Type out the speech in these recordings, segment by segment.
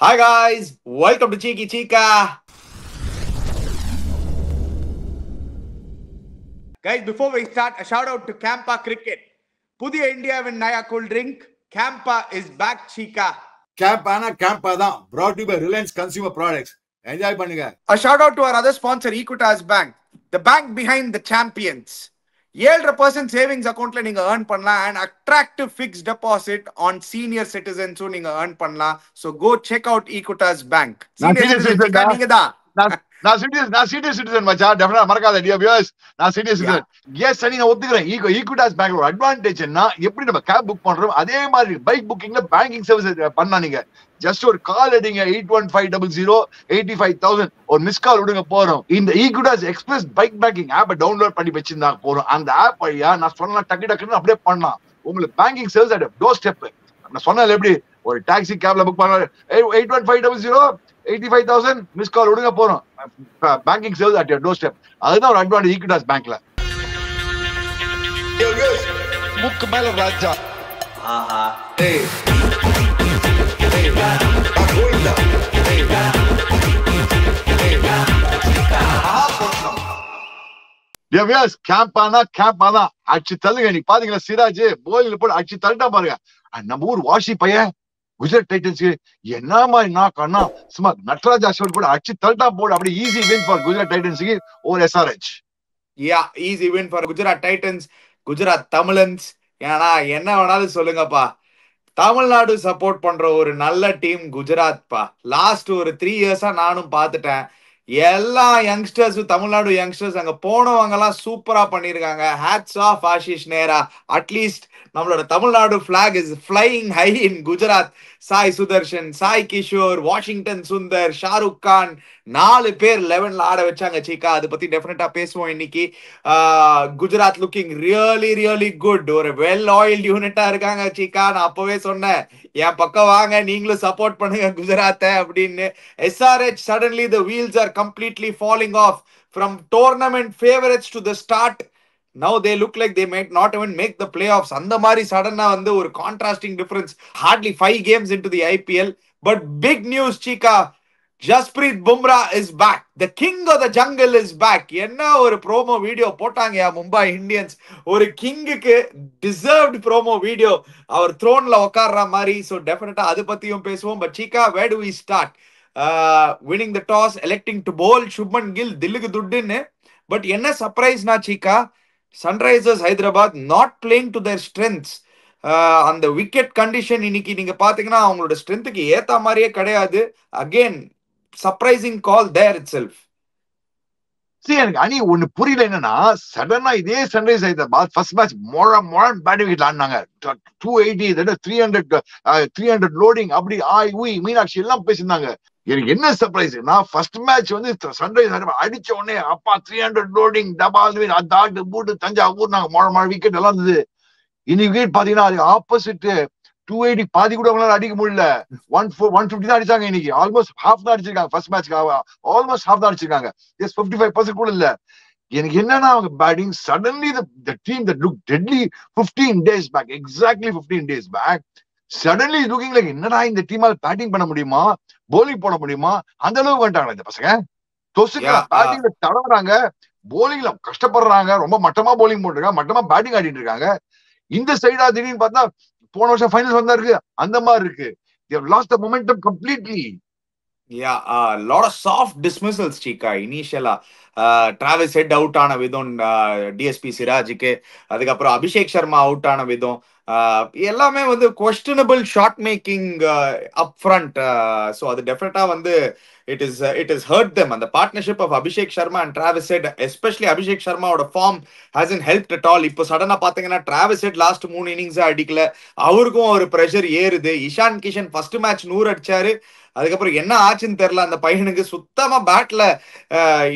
Hi guys, welcome to Cheeky Chica. Guys, before we start, a shout out to Campa Cricket. Pudiya India Naya cool drink. Campa is back, Chica. Campa தான் brought to you by Reliance Consumer Products. Enjoy பண்ணுங்க. A shout out to our other sponsor, Equitas Bank, the bank behind the champions. 7% savings account la neenga earn பண்ணலாம் and attractive fixed deposit on senior citizens நீங்க earn பண்ணலாம். So go check out Equitas Bank. Senior citizen நீங்க தான். நான் senior citizen மச்சான். டெஃபினட்டா மறக்காத dear viewers. நான் சீனியர் சிட்டிசன். எஸ் சனி நான் ஒத்துக்கிறேன். ஈக்விட்டாஸ் பேங்க் ஒரு அட்வான்டேஜ் என்ன, எப்படி நம்ம கேப் புக் பண்றோம் அதே மாதிரி பைக் புக்கிங்ல பேங்கிங் சர்வீஸ் பண்ணா நீங்க ஜஸ்ட் ஒரு கால் அடிங்க 8150085000 ஒரு மிஸ் கால் விடுங்க போறோம். இந்த ஈக்விட்டாஸ் எக்ஸ்பிரஸ் பைக் பேங்கிங் ஆப்பை டவுன்லோட் பண்ணி வச்சிருந்தா போறோம். அந்த ஆப் வழியா நான் சொன்னா டக்குன்னு அப்படியே பண்ணலாம். உங்களுக்கு banking service at door step. நான் சொன்னது எப்படி ஒரு டாக்ஸி கேப்ல புக் பண்ண 8150085000 மிஸ் கால் விடுங்க போறோம். Banking service at your door step. அதுதான் ஒரு அட்வான்டேஜ் ஈக்விட்டாஸ் பேங்க்ல. முக்கு மேல ராஜா. ஆஹா டேய் கேம்பானா அடிச்சு தள்ளுங்க. நீ பாத்தீங்களா சிராஜ் போலில போட்டு அடிச்சு தள்ளிட்டா பாருங்க. நம்ம ஊர் வாஷி பையன் குஜராத் டைட்டன்ஸ் என்ன மாதிரி நாக்கா சும்மா நட்ராஜ் அஸ்வன் கூட அடிச்சு தள்ளிட்டா போடு. அப்படி ஈஸி வின் ஃபார் குஜராத் டைட்டன்ஸ்க்கு over SRH. Yeah easy win for Gujarat Titans, Gujarat தமிழன்ஸ். ஏன்னா என்ன வேணாலும் சொல்லுங்கப்பா, தமிழ்நாடு சப்போர்ட் பண்ற ஒரு நல்ல டீம் குஜராத் பா. லாஸ்ட் ஒரு 3 இயர்ஸா நானும் பார்த்துட்டேன். எல்லா யங்ஸ்டர்ஸும் தமிழ்நாடு யங்ஸ்டர்ஸ் அங்க போனவங்க எல்லாம் சூப்பரா பண்ணிருக்காங்க. ஹேட்ஸ் ஆஃப் ஆஷிஷ் நேரா. அட்லீஸ்ட் நம்மளோட Tamil Nadu block is flying high in Gujarat. Sai Sudharsan, Sai Kishore, Washington Sundar, Shahrukh Khan 4 பேர் 11ல ஆட வச்சாங்க சீக்கா. அதை பத்தி டெஃபினட்டா பேசுவோம் இன்னைக்கு. Gujarat looking really good. ஒரு வெல் ஆயில்ட் யூனிட்டா இருக்காங்க சீக்கா. நான் அப்பவே சொன்னேன், என் பக்கம் வாங்க நீங்களும் சப்போர்ட் பண்ணுங்க குஜராத்தை அப்படின்னு. SRH suddenly the wheels are completely falling off from tournament favorites to the start. Now they look like they might not even make the playoffs. அந்த மாதிரி சடனா வந்து ஒரு contrasting difference. Hardly 5 games into the IPL, but big news Chika. Jasprit Bumrah is back. The king of the jungle is back. என்ன ஒரு promo video போட்டாங்க Mumbai Indians. ஒரு கிங்குக்கு டிசர்வ்ட் ப்ரோமோ வீடியோ, அவர் த்ரோன்ல உட்கார்ற மாதிரி. ஸோ டெஃபினட்டா அது பத்தியும் பேசுவோம். But Cheeka, where do we start? Winning the toss, electing to bowl Shubman Gill, தில்லுக்கு துட்டுன்னு. பட் என்ன சர்ப்ரைஸ்னா Cheeka, Sunrisers Hyderabad not playing to their strengths. அந்த விக்கெட் கண்டிஷன் இன்னைக்கு நீங்க பாத்தீங்கன்னா அவங்களோட ஸ்ட்ரென்த்துக்கு ஏத்த மாதிரியே கிடையாது. Again surprising call there itself. எனக்கு அணி ஒண்ணு புரியல. என்னன்னா சடனா இதே சன்ரைஸ் ஹைதராபாத் ஃபர்ஸ்ட் மேட்ச் மொழன் பேட்டிங் விக்கெட் ஆடினாங்க. 280 300 லோடிங் அப்படி மீனாட்சி எல்லாம் பேசியிருந்தாங்க. எனக்கு என்ன சர்ப்ரைஸ், நான் ஃபர்ஸ்ட் மேட்ச் வந்து சன்ரைஸ் அடிச்ச உடனே அப்பா 300 லோடிங் டபால் தாட்டு பூட்டு தஞ்சாவூர் நாங்க மொழ விக்கெட் எல்லாம் இருந்தது. இன்னைக்கு விக்கெட் பாத்தீங்கன்னா அது ஆப்போசிட் 280 பாதி கூட அவங்களால அடிக்க முடியல. 150 தான் அடிச்சாங்க இன்னைக்கு. ஆல்மோஸ்ட் ஹாஃப் தான் அடிச்சிருக்காங்க. ஃபர்ஸ்ட் மேட்ச்க்கு ஆல்மோஸ்ட் ஹாஃப் தான் அடிச்சிருக்காங்க. 55% கூட இல்ல. எனக்கு என்னன்னா அவங்க batting suddenly the team that looked deadly 15 days back, exactly 15 days back, suddenly looking like என்னடா இந்த டீமால பேட்டிங் பண்ண முடியுமா, போலிங் போட முடியுமா, அந்த அளவுக்கு வந்துட்டாங்களா இந்த பசங்க. பேட்டிங்ல தடவுறாங்க, போலிங்ல கஷ்டப்படுறாங்க. ரொம்ப மட்டமா போலிங் போட்டுருக்காங்க, மட்டமா பேட்டிங் ஆடிட்டு இருக்காங்க. இந்த சைடா திடீர்னு பார்த்தா போன வருஷம் ஃபைனல்ஸ் வந்தா இருக்கு அந்த மாதிரி இருக்கு. they have lost the momentum completely. Yeah, lot of soft dismissals Chika initially. Travis Head out ஆன விதம் DSP சிராஜுக்கு, அதுக்கப்புறம் அபிஷேக் சர்மா அவுட் ஆன விதம் எல்லாமே வந்து questionable shot making up front. So அது டெஃபினட்டா வந்து it is hurt them. And the partnership of Abhishek Sharma and Travis Head, especially Abhishek Sharma oda form hasn't helped at all. இப்போ சடனா பாத்தீங்கன்னா Travis Head லாஸ்ட் 3 இன்னிங்ஸ் அடிக்கல, அவருக்கும் ஒரு pressure ஏறுது. இஷான் கிஷன் ஃபர்ஸ்ட் மேட்ச் 100 அடிச்சாரு, அதுக்கப்புறம் என்ன ஆச்சுன்னு தெரியல அந்த பையனுக்கு. சுத்தமா பேட்ல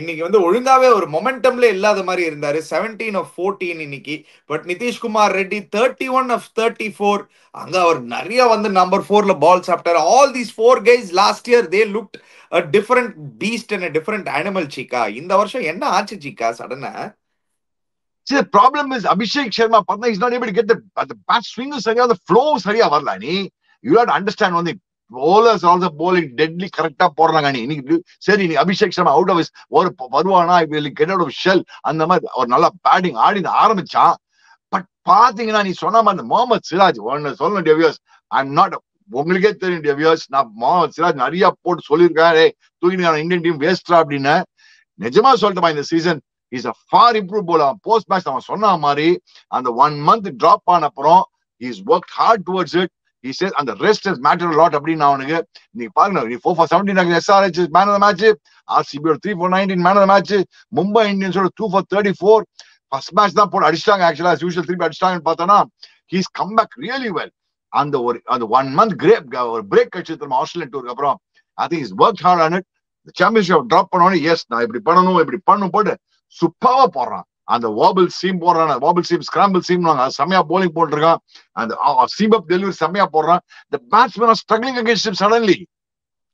இன்னைக்கு வந்து ஒழுங்காவே ஒரு மொமெண்டம்ல இல்லாத மாதிரி இருந்தாரு. 17 of 14 இன்னைக்கு. பட் நிதிஷ்குமார் ரெட்டி 31 of 34, அங்க அவர் நிறைய வந்து நம்பர் 4ல பால் சாப்பிட்டாரு. All these 4 guys last year they looked a different beast and a different animal Chika. இந்த வருஷம் என்ன ஆச்சு Chika சடனா? See, the problem is Abhishek Sharma partner is not able to get the bat swing சரியா, the flow சரியா வரல. நீ you have to understand one thing. bowlers also bowling deadly கரெக்டா போடுறாங்க. இன்னைக்கு சரி நீ அபிஷேக் சர்மா அவுட் ஆஃப் ஒரு வருவானா, கெட் அவுட் ஆஃப் ஷெல், அந்த மாதிரி ஒரு நல்லா பேட்டிங் ஆடி ஆரம்பிச்சான். பட் பாத்தீங்கன்னா நீ சொன்ன மாதிரி முகமது சிராஜ் ஒன்னு சொல்லணும் டெவியர்ஸ், ஐ எம் நாட், உங்களுக்கே தெரியும் டெவியர்ஸ், நான் முகமது சிராஜ் நிறைய போட்டு சொல்லியிருக்காரு தூக்கிட்டு இந்தியன் டீம் வேஸ்டா அப்படின்னு. நிஜமா சொல்லிட்டுமா இந்த season is a for improve போலாம். போஸ்ட் மேட்ச் அவன் சொன்ன மாதிரி அந்த 1 month டிராப் ஆன அப்புறம் he's worked hard towards it. He says and the rest has mattered a lot அப்படின்னு அவனுக்கு. நீ பாருங்க, நீ 4 for 17 SRH man of the match, RCB 3 for 19 man of the match, Mumbai Indians 2 for 34 first match தான் போட்டு அடிச்சிட்டாங்க. ஆக்சுவலா யூஷுவல் திருப்பி அடிச்சிட்டாங்கன்னு பார்த்தோன்னா he's come back really well. அந்த 1 month ஒரு பிரேக் கழிச்சு திரும்ப ஆஸ்திரேலியன் டூருக்கு அப்புறம் I think he's worked hard on it. Championship drop பண்ணோன்னு எஸ் நான் இப்படி பண்ணணும் போட்டு சூப்பரா போடுறான். அந்த வாபிள் சீம் போடுறான், வாபிள் சீம் ஸ்கிராம்பிள் சீம் செமையா போலிங் போட்டுருக்கான். அந்த சீம் அப் டெலிவரி செமையா போடுறான். The batsmen are struggling against him suddenly.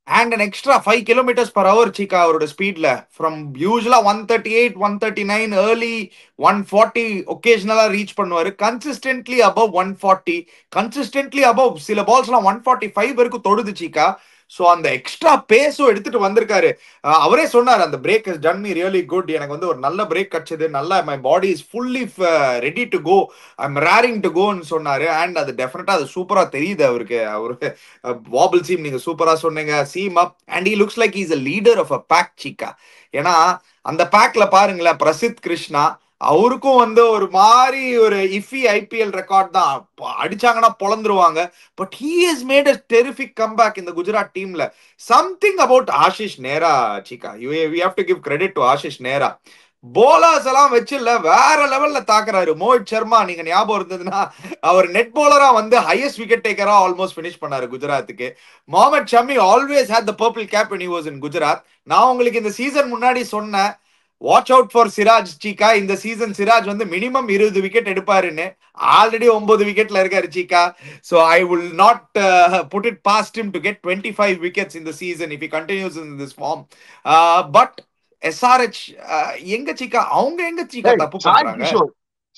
And an extra 5 kilometers per hour Chika அவரோட ஸ்பீட்ல from usually 138 139 early 140 occasionally reach பண்ணுவாரு. கன்சிஸ்டன்ட்லி above 140, கன்சிஸ்டன்ட்லி above சில பால்ஸ்லாம் 145 வரைக்கும் தொடுது Chika. ஸோ அந்த எக்ஸ்ட்ரா பேஸும் எடுத்துட்டு வந்திருக்காரு. அவரே சொன்னார் அந்த break has done me really good, எனக்கு வந்து ஒரு நல்ல பிரேக் கிடைச்சது, நல்லா my body is fully ready to go, I am raring to கோன்னு சொன்னாரு. அண்ட் அது டெஃபினட்டா அது சூப்பரா தெரியுது அவருக்கு. அவருக்கு வாபிள் சீம் நீங்க சூப்பரா சொன்னீங்க, seam up, and he looks like is a leader of a pack Chika. ஏன்னா அந்த பேக்ல பாருங்களேன், பிரசித் கிருஷ்ணா அவருக்கும் வந்து ஒரு மாதிரி ஒரு இஃபி ஐபிஎல் ரெக்கார்ட் தான், அடிச்சாங்கன்னா பொழந்துருவாங்க. But he has made a terrific comeback இந்த குஜராத் டீம்ல. Something about Ashish Nehra Chika, we have to give credit to Ashish Nehra. போலர்ஸ் எல்லாம் வச்சுல வேற லெவல்ல தாக்குறாரு. மோஹித் சர்மா நீங்க ஞாபகம் இருந்ததுன்னா அவர் நெட் போலரா வந்து ஹையஸ்ட் விக்கெட் டேக்கரா ஆல்மோஸ்ட் பினிஷ் பண்ணாரு குஜராத்துக்கு. Mohammed Shami always had the purple cap when he was in Gujarat. நான் உங்களுக்கு இந்த சீசன் முன்னாடி சொன்னேன் watch out for Siraj Chika. இந்த சீசன் சிராஜ் வந்து மினிமம் 20 விக்கெட் எடுப்பாருன்னு. ஆல்ரெடி 9 விக்கெட்ல இருக்காரு Chika. So I will not put it past him to get 25 wickets in the season if he continues in this form. But SRH எங்க Chika, அவங்க எங்க Chika தப்பு பண்றாங்க?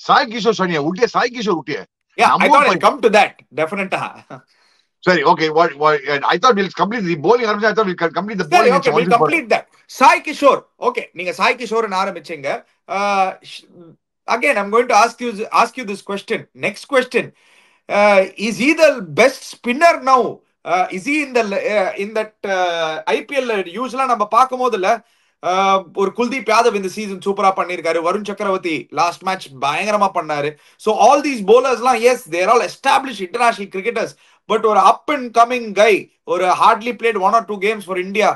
சாய் கிஷோர் சொன்னியா விட்டியா? Sai Kishore விட்டியா? Yeah, I thought I'll come to that. Definitely. Sorry, okay. What? I thought we'll complete the bowling. I thought we'll complete the bowling. Okay, we'll complete that. Sai Kishore. Okay, நீங்க Sai Kishore ஆரம்பிச்சீங்க. Again, I'm going to ask you this question. Next question. Is he the best spinner now? Is he in that IPL usually நம்ம பாக்கும்போதுல ஒரு குல்தீப் யாதவ் இந்த season சூப்பரா பண்ணிருக்காரு, வருண் சக்கரவர்த்தி last match பயங்கரமா பண்ணாரு. So all these bowlers as they're all established international cricketers, but ஒரு up and coming guy, ஒரு hardly played 1 or 2 games for India,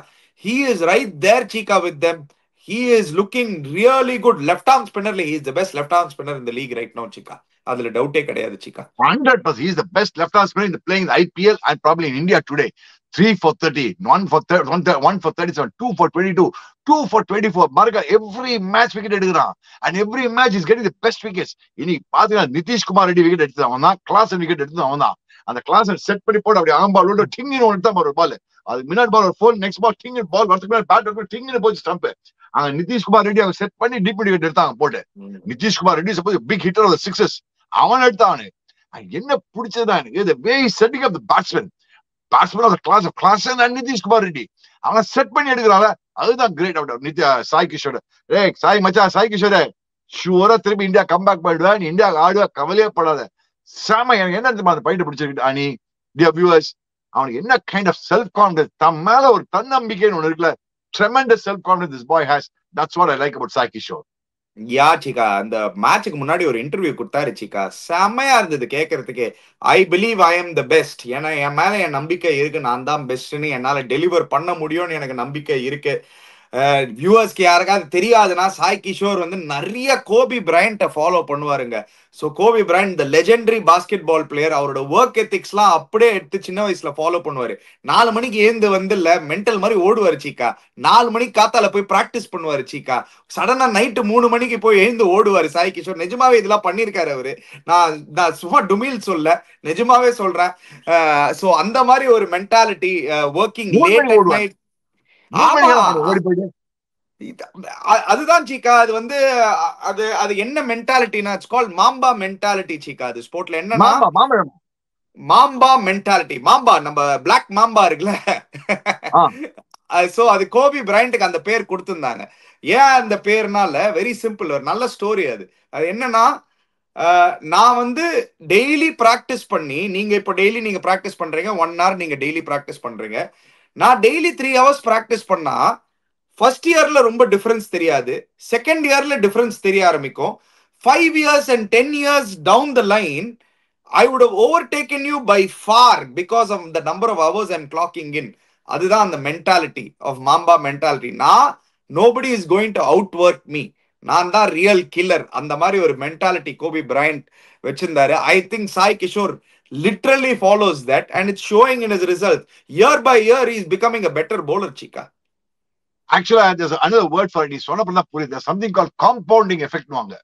he is right there Chika with them. He is looking really good. Left arm spinner, he is the best left arm spinner in the league right now Chika. அதுல டவுட்டே கிடையாது Chika. 100%. he is the best left arm spinner in the playing in the IPL and probably in India today. 3 for 30, 1 for 37, 2 for 22, 2 for 24. Marga every match wicket எடுக்குறான், and every match is getting the best wickets. இனி பாத்தீங்கன்னா Nitish Kumar Reddy wicket எடுத்து அவன் தான், Klaasen wicket எடுத்து அவன் தான். அந்த Klaasen set பண்ணி போட்டு அப்படியே ஆம்பாலோட டிங்கின்னு ஒன்று தான் ஒரு பால், அது மினாட் பால் ஒரு ஃபோல், நெக்ஸ்ட் பால் டிங்கின் பால் வரதுக்கு மேலே பேட் எடுத்து டிங்கின்னு போச்சு ஸ்டம்ப். அங்க நிதிஷ் குமார் ரெட்டி அவங்க செட் பண்ணி டீப் விக்கெட் எடுத்தாங்க போட்டு. Nitish Kumar Reddy suppose big hitter of the sixes அவன் எடுத்தானு. என்ன பிடிச்சதுதான் எனக்கு the way he setting up the batsman of the class and Nitish Kumar Reddy அவனை செட் பண்ணி எடுக்கிறாங்க. அதுதான் கிரேட் அவுட் சாய் கிஷோர். சாய் மச்சா, சாய் கிஷோர் ஷூரா திருப்பி இந்தியா கம்பேக் பண்ணிடுவேன், நீ இந்தியா ஆடுவா, கவலையே படாத. சாம எனக்கு என்ன அந்த பயிட்டு பிடிச்சிருக்கு அணி வியூவர்ஸ், அவனுக்கு என்ன கைண்ட் ஆஃப் செல்ஃப் கான்பிடன்ஸ், தம் மேல ஒரு தன்னம்பிக்கைன்னு ஒண்ணு இருக்குல்ல, tremendous self confidence this boy has. That's what I like about Sai Kishore. Yeah Chika, அந்த மேட்சுக்கு முன்னாடி ஒரு இன்டர்வியூ கொடுத்தாரு Chika, செம்மையா இருந்தது கேட்கறதுக்கு. I believe I am the best, ஏன்னா என் மேல என் நம்பிக்கை இருக்கு, நான் தான் பெஸ்ட்னு, என்னால டெலிவர் பண்ண முடியும்னு எனக்கு நம்பிக்கை இருக்கு. வியூவர்ஸ்க்கு யாருக்காவது தெரியாதுன்னா சாய் கிஷோர் வந்து நிறைய கோபி பிரையண்ட்டை ஃபாலோ பண்ணுவாருங்க. So Kobe Bryant the legendary basketball player, அவரோட ஒர்க் எத்திக்ஸ்லாம் அப்படியே எடுத்து சின்ன வயசுல ஃபாலோ பண்ணுவாரு. 4 மணிக்கு ஏந்து வந்து இல்ல மென்டல் மாதிரி ஓடுவாரு Chika. 4 மணிக்கு காத்தால போய் பிராக்டிஸ் பண்ணுவாரு Chika. சடனா நைட்டு 3 மணிக்கு போய் எழுந்து ஓடுவாரு சாய் கிஷோர். நிஜமாவே இதெல்லாம் பண்ணிருக்காரு அவரு. நான் சும்மா டுமில் சொல்ல, நிஜமாவே சொல்றேன். ஸோ அந்த மாதிரி ஒரு mentality, working late at night. அதுதான் Chika, அது வந்து அது என்ன மென்டாலிட்டினா, it's called mamba mentality Chika. அது ஸ்போர்ட்ல என்னன்னா மாம்பா மென்டாலிட்டி. மாம்பா நம்ம பிளாக் மாம்பா இருக்குல்ல, சோ அது கோபி பிரையண்ட்டுக்கு அந்த பேர் கொடுத்திருந்தாங்க. ஏன் அந்த பேர்னால வெரி சிம்பிள், ஒரு நல்ல ஸ்டோரி அது. அது என்னன்னா, நான் வந்து டெய்லி பிராக்டிஸ் பண்ணி, நீங்க இப்போ டெய்லி நீங்க பிராக்டிஸ் பண்றீங்க, 1 hour நீங்க டெய்லி பிராக்டிஸ் பண்றீங்க. நான் டெய்லி 3 hours பிராக்டிஸ் பண்ணா ஃபர்ஸ்ட் இயர்ல ரொம்ப டிஃபரன்ஸ் தெரியாது, செகண்ட் இயர்ல டிஃபரன்ஸ் தெரிய ஆரம்பிக்கும். 5 years and 10 years down the line, I would have overtaken you by far because of the number of hours I'm clocking in. அதுதான் அந்த மென்டாலிட்டி ஆஃப் மாம்பா மென்டாலிட்டி. நான் nobody is going to out work me, நான் தான் real killer. அந்த மாதிரி ஒரு mentality Gopi Bryant வச்சிருந்தாரு. I think Sai Kishore literally follows that and it's showing in his result. Year by year he is becoming a better bowler, Chika. Actually, there's another word for it. நீ சொன்னப்ப தான் புரியுது. There's something called compounding effect வாங்க.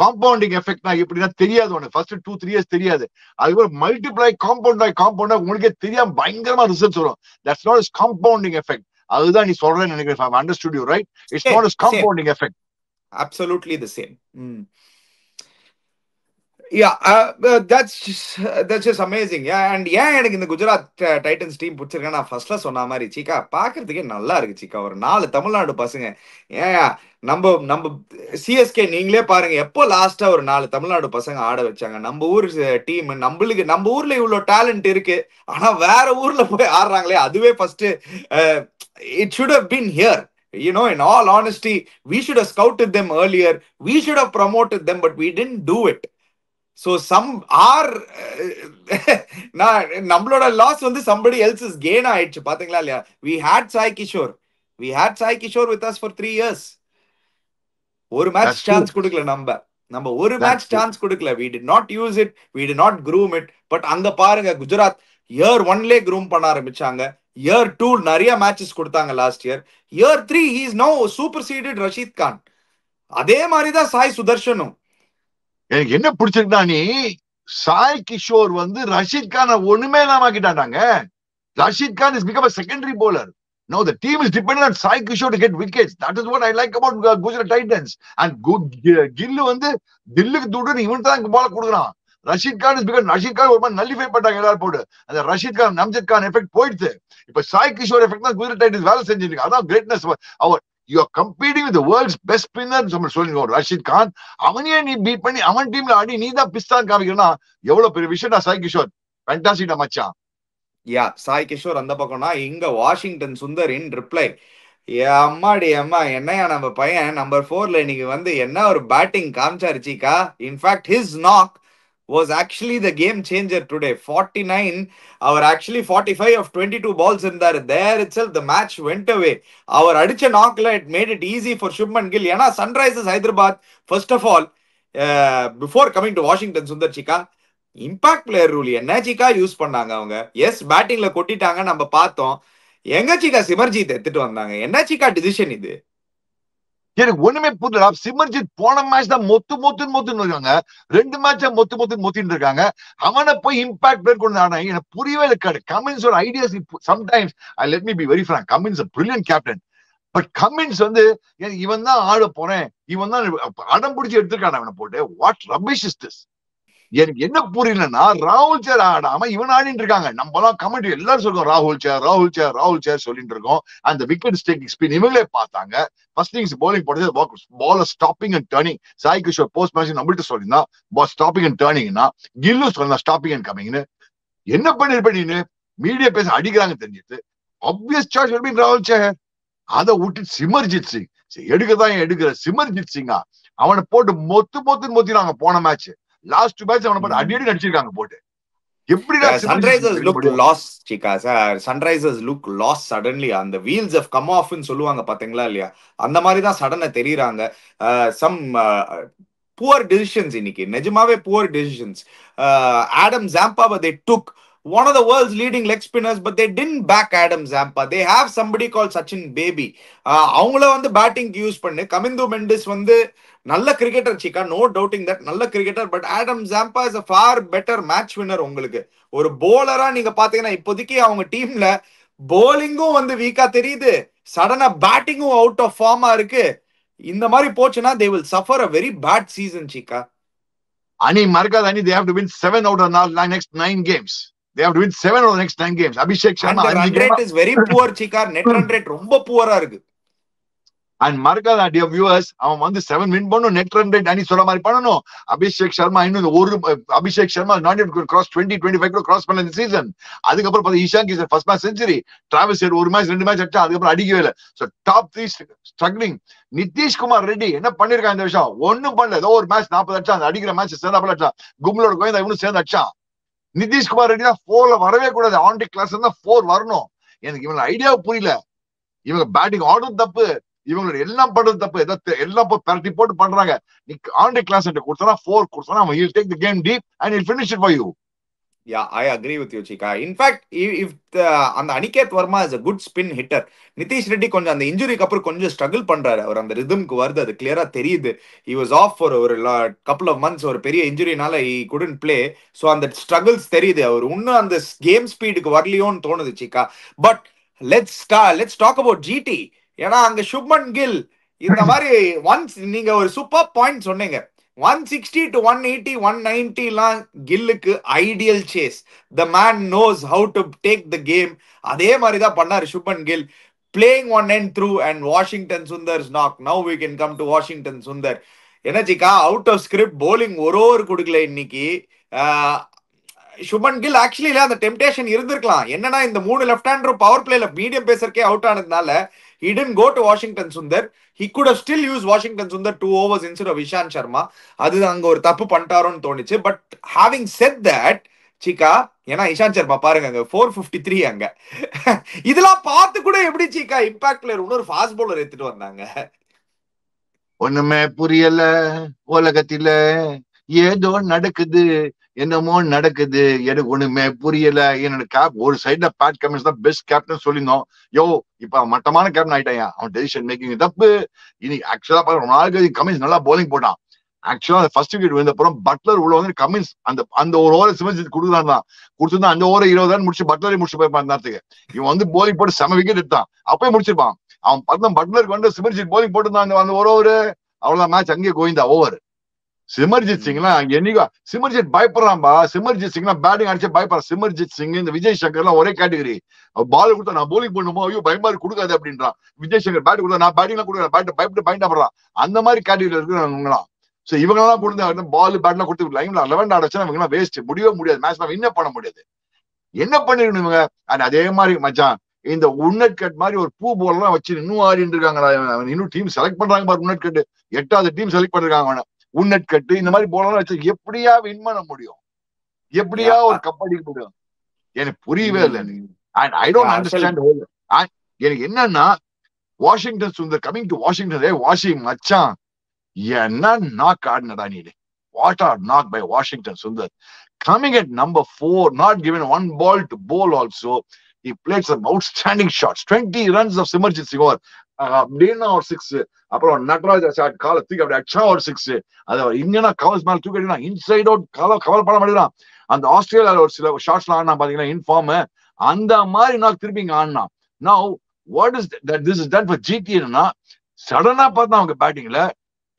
Compounding எஃபெக்ட்னா எப்படின்னா தெரியாது, உனக்கு first 2-3 years தெரியாது, அதுக்கப்புறம் மல்டிப்ளை காம்பவுண்ட் உங்களுக்கே தெரியாம பயங்கரமா ரிசல்ட்ஸ் வரும். That's not is compounding effect. அதுதான் நீ சொல்றேன்னு நினைக்கிறேன். Understood you right? It's not is compounding effect. Absolutely the same. Yeah, that's just amazing. Yeah, and ஏன் எனக்கு இந்த குஜராத் டைட்டன்ஸ் டீம் பிடிச்சிருக்கேன், நான் ஃபர்ஸ்ட்ல சொன்ன மாதிரி சீக்கா பாக்குறதுக்கே நல்லா இருக்கு சீக்கா. ஒரு 4 தமிழ்நாடு பசங்க. ஏன் நம்ம சிஎஸ்கே நீங்களே பாருங்க, எப்போ லாஸ்டா ஒரு 4 தமிழ்நாடு பசங்க ஆட வச்சாங்க. நம்ம ஊர் டீம், நம்ம ஊர்ல இவ்வளவு டேலண்ட் இருக்கு, ஆனா வேற ஊர்ல போய் ஆடுறாங்களே, அதுவே first it should have been here. You know, in all honesty, we should have scouted them earlier, we should have promoted them, but we didn't do it. So some are நம்மளோட loss வந்து somebody else's gain ஆயிடுச்சு பாத்தீங்களா இல்லையா? we had Sai Kishore with us for 3 years. ஒரு match chance கொடுக்கல, நம்ம ஒரு match chance கொடுக்கல. we did not use it, we did not groom it. But அங்க பாருங்க, குஜராத் இயர் 1லே groom பண்ண ஆரம்பிச்சாங்க. இயர் 2 நிறைய மேட்சஸ் கொடுத்தாங்க last year. Year 3 he is now superseded Rashid Khan. அதே மாதிரி தான் சாய் சுதர்ஷனும். எனக்கு என்ன பிடிச்சிருக்கா, நீ சாய் கிஷோர் வந்து ரஷீத் கான ஒண்ணுமே இல்லாம ஆக்கிட்டாங்க. Rashid Khan is become a secondary bowler. Now the team is dependent on Sai Kishore to get wickets. That is what I like about Gujarat Titans. And Gillu வந்து தில்லுக்கு தூடு இவன் தான் பால கொடுக்குறான். ரஷீத் கான் இஸ் பிகாஸ் ரஷீத் கான் ஒரு மாதிரி நல்லிஃபை பண்ணாங்க எல்லாரும் போட்டு. அந்த ரஷீத் கான் நம்ஜத் கான் எஃபெக்ட் போயிடுது. இப்ப சாய் கிஷோர் எஃபெக்ட் தான் குஜராத் டைட்டன்ஸ் வேலை செஞ்சிருக்கு. அதான் கிரேட்னஸ். அவர் you are competing with the world's best spinner. நம்ம சொல்லுங்க ரஷீத் கான், அவனையே நீ பீட் பண்ணி அவன் டீம்ல ஆடி நீ தான் பிஸ்தான் காமிக்கிறனா எவ்வளவு பெரிய விஷயம். சாய் கிஷோர் ஃபேண்டாஸ்டிக் மச்சான். யா, சாய் கிஷோர் அந்த பக்கம்னா இங்க வாஷிங்டன் சுந்தர் இன் ரிப்ளை, அம்மாடி அம்மா என்னையா நம்ம பையன் நம்பர் 4ல இன்னைக்கு வந்து என்ன ஒரு பேட்டிங் காமிச்சாரு Cheeka. In fact his knock was actually the game changer today. 49, அவர் actually 45 of 22 balls இருந்தாரு. There itself the match went away. அவர் அடிச்ச நாக்ல it made it easy for Shubman Gill. ஏன்னா Sunrisers Hyderabad first of all before coming to Washington Sundar Cheeka impact player rule என்ன Cheeka use பண்ணாங்க அவங்க. S பேட்டிங்ல கொட்டிட்டாங்க நம்ம பார்த்தோம். எங்க சீக்கா சிமர்ஜித் எடுத்துட்டு வந்தாங்க, என்ன சீக்கா டிசிஷன் இது? எனக்கு ஒண்ணுமே புரியல. சிமர்ஜித் போன மேட்ச் தான் மொத்துன்னு இருக்காங்க, 2 மேட்ச் மொத்தின்னு இருக்காங்க. அவனை போய் இம்பாக்ட் பிளேயர் கொண்டு ஆனா எனக்கு புரியவே இருக்காது. கமின்ஸ் ஒரு ideas sometimes let me be very frank, Cummins brilliant captain. But Cummins வந்து இவன் தான் ஆட போறேன், இவன் தான் அடம் பிடிச்சி எடுத்துருக்கான் அவனை போட்டு. What rubbish is this? எனக்கு என்ன புரியலன்னா ராகுல் சேர் ஆடாம இவன் ஆடிட்டு இருக்காங்க. நம்ம எல்லாம் கமெண்ட் எல்லாரும் சொல்றோம் ராகுல் சேர் சொல்லிட்டு இருக்கோம். அந்த விக்கெட் டேக்கிங் ஸ்பின் இவங்களே பார்த்தாங்க. ஃபர்ஸ்ட் இன்னிங்ஸ் பவுலிங் போட்டது ball stopping and turning. Sai Kishore post match நம்மள்ட்ட சொல்லியிருந்தா பால் ஸ்டாப்பிங் அண்ட் டர்னிங்னா, கில்லு சொல்லலாம் ஸ்டாப்பிங் அண்ட் கமிங்னு. என்ன பண்ணிருப்பீன்னு மீடியா பேச அடிக்கிறாங்க தெரிஞ்சிட்டு ஆப்வியஸ் சாய்ஸ் ராகுல் சேர். அதை விட்டு சிமர்ஜித் சிங் எடுக்கிற சிமர்ஜித் சிங்கா அவனை போட்டு மொத்தினாங்க போன மேட்ச். லாஸ்ட் 2 மேட்ச் அவனை போட்டு அடி நடிச்சிருக்காங்க போட்டு. Sunrisers look lost Cheeka. Sunrisers look lost suddenly. அந்த வீல்ஸ் ஆஃப் கம் ஆஃப்னு சொல்லுவாங்க பாத்தீங்களா இல்லையா, அந்த மாதிரி தான் சடனா தெரியுறாங்க. சம் புவர் டிசிஷன்ஸ் இன்னைக்கு, நிஜமாவே poor decisions. Adam Zampa they took one of the world's leading leg spinners, but they didn't back Adam Zampa. They have somebody called Sachin Baby. அவங்கள வந்து பேட்டிங் யூஸ் பண்ணு. கமிந்து மெண்டிஸ் வந்து நல்ல கிரிக்கெட்டர் சீக்கா, நோ டவுட்டிங் தட், நல்ல cricketer. But Adam Zampa is a far better match winner. உங்களுக்கு ஒரு போலரா நீங்க பாத்தீங்கன்னா இப்போதைக்கு அவங்க டீம்ல போலிங்கும் வந்து வீக்கா தெரியுது, சடனா பேட்டிங்கும் அவுட் ஆஃப் ஃபார்மா இருக்கு. இந்த மாதிரி போச்சுன்னா they will suffer a very bad season சீக்கா. Ani Markaz Ani, they have to win 7 out of the next 9 games. They have to win 7 out of the next 9 games. Abhishek And Sharma, the run rate is very poor, Chika. Net run rate ரொம்ப poor-ஆ இருக்கு. And Markaz, dear viewers, அவன் வந்து 7 win பண்ணணும், net run rate அனி சொல்ற மாதிரி பண்ணணும். அபிஷேக் சர்மா இன்னும் ஒரு Abhishek Sharma not even cross 20-25 கூட cross பண்ணல இந்த சீசன். அதுக்கப்புறம் பார்த்தா Ishaan Kishan first match century, Travis head ஒரு மேட்ச் 2 மேட்ச் அடிச்சா, அதுக்கப்புறம் அடிக்கவே இல்லை. So top 3 struggling. Nitish Kumar Reddy என்ன பண்ணிருக்கான் இந்த விஷயம்? ஒன்னும் பண்ணல. ஏதோ ஒரு மேட்ச் 40 அடிச்சா, அந்த அடிக்கிற மேட்ச் சேர்ந்தாப்புல அடிச்சான். கும்லோட கோயந்தா இவனும் சேர்ந்து அடிச்சான். நிதிஷ்குமார் ரெட்டி தான் 4ல வரவே கூடாது. ஆன் டி கிளாஸ் தான் 4 வரணும். எனக்கு இவங்க ஐடியா புரியல. இவங்க பேட்டிங் ஆர்டர் தப்பு, இவங்களோட எல்லாம் பண்றது தப்பு. எல்லாம் பரட்டி போட்டு பண்றாங்க. நீ ஆன் கிளாஸ் கொடுத்தா 4 கொடுத்தா அவன் he'll take the game deep and he'll finish it for you. Yeah, I agree with you, Chika. In fact, if அந்த Aniket Verma is a good spin hitter. Nitish Reddy கொஞ்சம் அந்த இன்ஜுரிக்கு அப்புறம் கொஞ்சம் ஸ்ட்ரகிள் பண்றாரு. அவர் அந்த ரிதம்க்கு வருது, அது கிளியரா தெரியுது. he was off for ஒரு couple of months, ஒரு பெரிய இன்ஜுரினால he couldn't play. so அந்த ஸ்ட்ரகிள்ஸ் தெரியுது. அவர் இன்னும் அந்த கேம் ஸ்பீடுக்கு வரலையோன்னு தோணுது, Chika. But let's talk about GT. ஏன்னா அங்க சுப்மன் கில் இந்த மாதிரி ஒன்ஸ் நீங்க ஒரு சூப்பர் பாயிண்ட் சொன்னீங்க. 160 to 180 190 எல்லாம் கில்லுக்கு ideal chase. The man knows how to take the game. அதே மாதிரி தான் பண்ணாரு Shubman Gill. Playing one end through and Washington Sundar's knock. Now we can come to Washington Sundar. என்ன Chika, out of script bowling ஒரு கொடுக்கல இன்னைக்கு. சுப்மன் கில் ஆக்சுவலி அந்த டெம்டேஷன் இருந்திருக்கலாம். என்னன்னா இந்த 3 லெஃப்ட் ஹேண்டர் பவர் பிளேல மீடியம் பேசர்க்கே அவுட் ஆனதுனால he didn't go to Washington Sundar. He could have still used Washington Sundar 2 overs instead of Ishant Sharma. அது அங்க ஒரு தப்பு பண்ணிட்டாரோன்னு தோணுச்சு. But having said that, Chika, ஏன்னா இஷாந்த் சர்மா பாருங்க அங்க 453 அங்க. இதெல்லாம் பார்த்து கூட எப்படி Chika இம்பாக்ட் பிளேயர் இன்னொரு ஃபாஸ்ட் பவுலர் எடுத்துட்டு வந்தாங்க? ஒண்ணுமே புரியல, உலகத்தில ஏதோ நடக்குது, என்னமோ நடக்குது, எனக்கு ஒண்ணுமே புரியல. என்னோட கேப் ஒரு சைட்ல பேட் கமின்ஸ் தான் பெஸ்ட் கேப்டன் சொல்லியிருந்தோம். யோ இப்ப மட்டமான கேப்டன் ஆயிட்டாயா. அவன் டெசிஷன் மேக்கிங் தப்பு. இனி ஆக்சுவலா பாருங்க, நாளைக்கு கமின்ஸ் நல்லா போலிங் போட்டான். ஆக்சுவலா ஃபர்ஸ்ட் விக்கெட் விழுந்தப்புறம் பட்லர் உள்ள வந்து கமின்ஸ் அந்த ஒரு ஓவர் சிவஜித் கொடுத்துதான் கொடுத்துருந்தா அந்த ஓவர் 20 ரன் முடிச்சு பட்லரை முடிச்சு போயிருப்பான் நேரத்துக்கு. இவன் வந்து போலிங் போட்டு செம விக்கெட் எடுத்தான், அப்பயே முடிச்சிருப்பான். அவன் பார்த்தா பட்லருக்கு வந்து சிமர்ஜித் போலிங் போட்டுருந்தான் அந்த ஒரு ஓவர். அவ்வளவுதான் மேட்ச் அங்கேயே கோயிந்தா ஓவர். சிமர்ஜித் சிங்லாம் என்னைக்கா சிமர்ஜித் பயப்படுறான்பா. சிமர்ஜித் சிங்லாம் பேட்டிங் அடிச்சு பயப்படுறான். சிமர்ஜித் சிங் இந்த விஜய் சங்கர் எல்லாம் ஒரே கேட்டகரி. பால் கொடுத்தா நான் போலிங் பண்ணுமோ, ஐயோ பயமா கொடுக்காது அப்படின்றான். விஜய் சங்கர் பேட் கொடுத்தா நான் பேட்டிங் எல்லாம் கொடுக்குறேன், பேட் பயப்பட்டு பயன்படுறான். அந்த மாதிரி கேட்டகரியில இருக்கிறவங்களாம். சோ இவங்க எல்லாம் கொடுத்து பால் பேட் எல்லாம் கொடுத்து லைன்ல 11 ஆடுச்சா இவங்க எல்லாம் வேஸ்ட். முடியவே முடியாது, மேட்ச் வின் பண்ண முடியாது. என்ன பண்ணிருக்கணும் இவங்க? அதே மாதிரி மச்சான் இந்த உன்னட் கட் மாதிரி ஒரு பூ போல் எல்லாம் வச்சு இன்னும் ஆடிட்டு இருக்காங்க. இன்னும் டீம் செலக்ட் பண்றாங்க பாரு. உன்னட் கட்டு 8வது டீம் செலக்ட் பண்ணிருக்காங்க அவனை. உன்னட் கட்டு இந்த மாதிரி போலாம் வச்சு எப்படியா வின் பண்ண முடியும்? எப்படியா ஒரு கப் அடிக்க முடியும்? எனக்கு புரியவே இல்லை. And I don't understand. எனக்கு என்னன்னா Washington Sundar coming to Washington. Washing மச்சான் என்ன நாக் ஆடினடா நீ. What are knock by Washington Sundar. Coming at number 4, not given one ball to bowl also. He played some outstanding shots. 20 runs of Simarjit Singh over. Dana or 6. அப்புறம் Natraj shot கால தூக்கி அப்படி அச்சா ஒரு 6. அது இந்தியனா கவர்ஸ் மேல தூக்கி அடிக்கிறான். இன்சைட் அவுட் கவர் பண்ண மாட்டேங்கிறான். அந்த ஆஸ்திரேலியால ஒரு சில ஷாட்ஸ் எல்லாம் ஆடினா பாத்தீங்கன்னா இன்ஃபார்ம் அந்த மாதிரி நான் திருப்பி இங்க ஆடினா. Now what is that this is done for GT ன்னா சடனா பார்த்தா அவங்க பேட்டிங்ல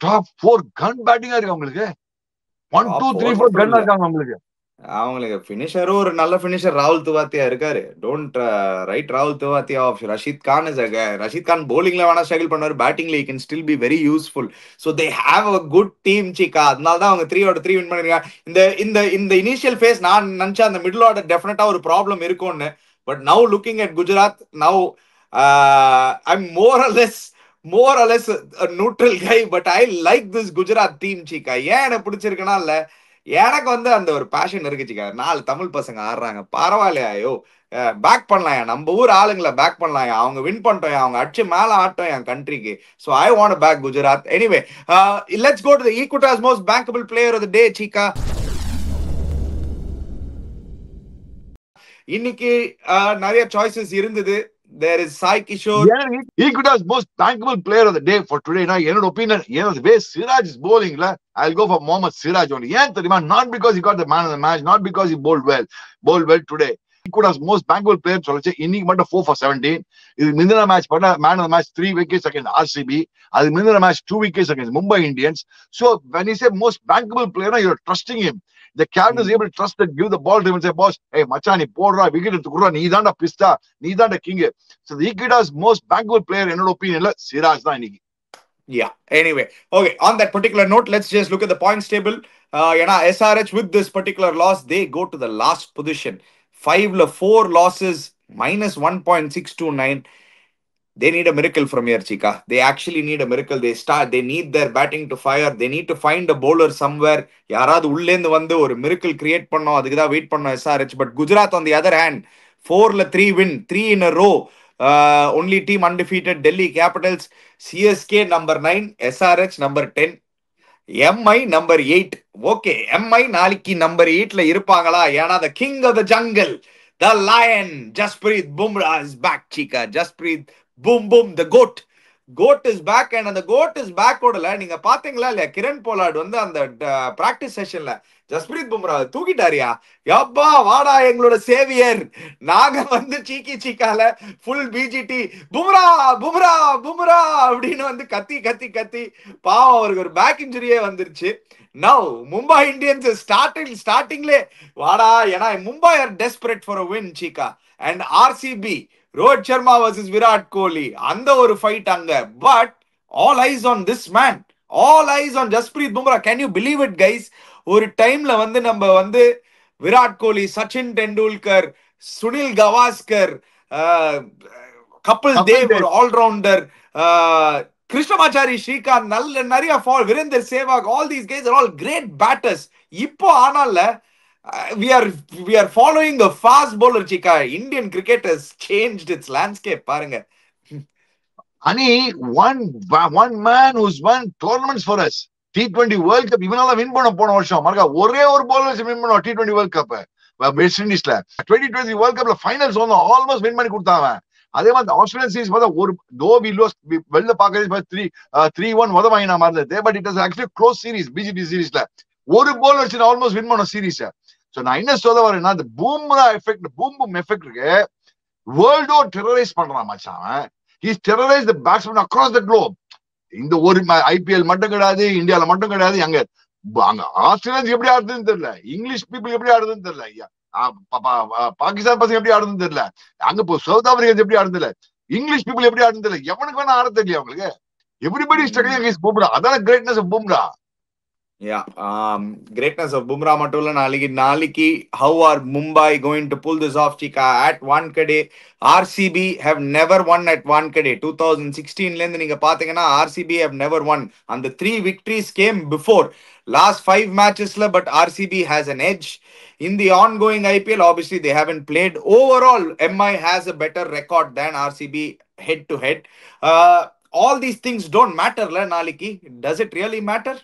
டாப் 4 கன் பேட்டிங்கா இருக்கு அவங்களுக்கு. 1 2 3 4 கன் இருக்காங்க அவங்களுக்கு. அவங்களுக்கு பினிஷரும் ஒரு நல்ல பினிஷர் ராகுல் துவாத்தியா இருக்காரு. டோன்ட் ரைட் ராகுல் துவாத்தியா ஆஃப் ரஷீத் கான். ரஷீத் கான் போலிங்ல வேணா ஸ்ட்ரகிள் பண்ணுவாரு, பேட்டிங்ல he can still be very useful. So they have a good team, Chika. அதனால தான் அவங்க 3 out of 3 வின் பண்ணிருக்காங்க. இந்த இனிஷியல் ஃபேஸ் நான் நினைச்சா அந்த மிடில் ஆர்டர் டெஃபினட்டா ஒரு ப்ராப்ளம் இருக்கும்னு. But now looking at Gujarat, now I'm more or less a neutral guy, but I like this Gujarat team, Chika. ஏன் எனக்கு பிடிச்சிருக்குன்னா இல்ல, எனக்கு வந்து அந்த ஒரு பேஷன் இருக்கு Chika. 4 தமிழ் பசங்க ஆடுறாங்க, பரவாயில்லையோ பேக் பண்ணலாம், நம்ம ஊர் ஆளுங்களை பேக் பண்ணலாம், அவங்க வின் பண்ணிட்டோம், அவங்க அடிச்சு மேல ஆட்டோம் என் கண்ட்ரிக்கு. So I want back Gujarat. Anyway let's go to the Equitas most bankable player of the day, Chika. இன்னைக்கு நிறைய சாய்ஸஸ் இருந்தது. There is Sai Kishore. Equitas most bankable player of the day for today. Now, in opinion, the way Siraj is bowling, I'll go for Mohammad Siraj only. Not because he got the man of the match, not because he bowled well today. could have most bankable player சொல்லுச்சு இன்னைக்கு மட்டும் 4 for 17. இது முந்தின match பண்ண man of the match 3 wickets against RCB. அது முந்தின match 2 wickets against Mumbai Indians. So when you say most bankable player, you're trusting him. The captain is able to trust and give the ball to him and say, boss, hey macha நீ போடுறா wicket எடுத்துக்குறா, நீ தான்டா பிஸ்டா, நீ தான்டா king. So the Equitas most bankable player என்னோட ஒபினியன்ல சிராஜ் தான் இன்னைக்கு. Yeah. Anyway, okay. On that particular note, let's just look at the points table. SRH with this particular loss, they go to the last position. 4 losses, minus 1.629. They need a miracle from here, Chika. They actually need a miracle. They need their batting to fire. They need to find a bowler somewhere. யாராவது உள்ளேந்து வந்து ஒரு miracle create பண்ணோம். அதுக்கு தான் wait பண்ணோம் SRH. But Gujarat on the other hand, 4 3 win, 3 in a row. Only team undefeated, Delhi Capitals. CSK number 9, SRH number 10, MI number 8. Okay, MI நாளைக்கு number 8ல இருப்பாங்களா? ஏன்னா the king of the jungle, the lion, Jasprit Bumrah is back, Chika. Jasprit boom boom, the goat is back. And அந்த goat is back ஓடல நீங்க பாத்தீங்களா இல்லையா? Kiran bollard வந்து அந்த பிராக்டிஸ் செஷன்ல ஜஸ்பிரீத் பும்ரா தூக்கிட்டாரியா. யப்பா வாடா எங்களோட சேவியர், நாங்க வந்து சீக்கால ஃபுல் பிஜிடி பும்ரா பும்ரா பும்ரா அப்படின்னு வந்து கத்தி பாவம் அவருக்கு ஒரு பேக் இன்ஜுரியே வந்துருச்சு. நவ் மும்பை இந்தியன்ஸ் ஸ்டார்டிங்லே வாடா, ஏன்னா Mumbai are desperate for a win, Cheeka. And RCB Rohit Sharma versus Virat Kohli, அந்த ஒரு ஃபைட் அங்க. But all eyes on this man, all eyes on Jasprit Bumrah. Can you believe it guys? ஒரு டைம்ல வந்து நம்ம வந்து விராட் கோலி, சச்சின் டெண்டுல்கர், சுனில் கவாஸ்கர், கபில் தேவ் ஒரு ஆல்ரவுண்டர், கிருஷ்ணமாச்சாரி, ஸ்ரீகாந்த், நிறைய Virender Sehwag, all these guys are all great batters. இப்போ ஆனால we are following a fast bowler, Chika. Indian cricket has changed its landscape, பாருங்க. Ani one man who's won tournaments for us. T20 World Cup இவனால win பண்ண போன வருஷம் மறக்க ஒரே ஒரு bowler வின் பண்ணோம் T20 World Cup வெஸ்ட் இண்டீஸ்ல. 2020 World Cupல ஃபைனல்ஸ் வந்தோம், ஆல்மோஸ்ட் வின் பண்ணி கொடுத்தாங்க. அதே மாதிரி ஆஸ்திரேலியன் சீரிஸ் பார்த்தா ஒரு வெளில பாக்குறது 3-1 வாங்கினா மாதிரி இருந்தது. But it was actually close series. BGT சீரிஸ்ல ஒரு bowler வச்சு ஆல்மோஸ்ட் வின் பண்ண சீரிஸ். சோ நான் என்ன சொல்ல வரேன்னா, இந்த பூம்ரா எஃபெக்ட், பூம் எஃபெக்ட் இருக்கு. வேர்ல்டோ டெரரைஸ் பண்றான் மச்சான். He's terrorized the batsmen across the globe. இந்த ஒரு IPL மட்டும் கிடையாது, இந்தியால மட்டும் கிடையாது, அங்க ஆஸ்திரேலியன்ஸ் எப்படி ஆடுதுன்னு தெரியல, இங்கிலீஷ் பீப்புள் எப்படி ஆடுதுன்னு தெரியல, பாகிஸ்தான் பசங்க எப்படி ஆடுதுன்னு தெரியல, அங்க சவுத் ஆப்பிரிக்கன்ஸ் எப்படி ஆடுது தெரியல, இங்கிலீஷ் பீப்புள் எப்படி ஆடுதுன்னு தெரியல, எவனுக்கு வேணா ஆட தெரியல அவங்களுக்கு. Everybody struggling against Bumrah. அதான greatness of Bumrah. Yeah, greatness of Bumrah மட்டும் நாளைக்கு how are Mumbai going to pull this off, Chika? At Wankhede, RCB have never won at Wankhede. 2016 ல இருந்து நீங்க பாத்தீங்கன்னா RCB have never won, and the 3 victories came before last 5 matches la, but RCB has an edge in the ongoing IPL. Obviously they haven't played. Overall MI has a better record than RCB head to head. All these things don't matter la நாளைக்கு. Does it really matter?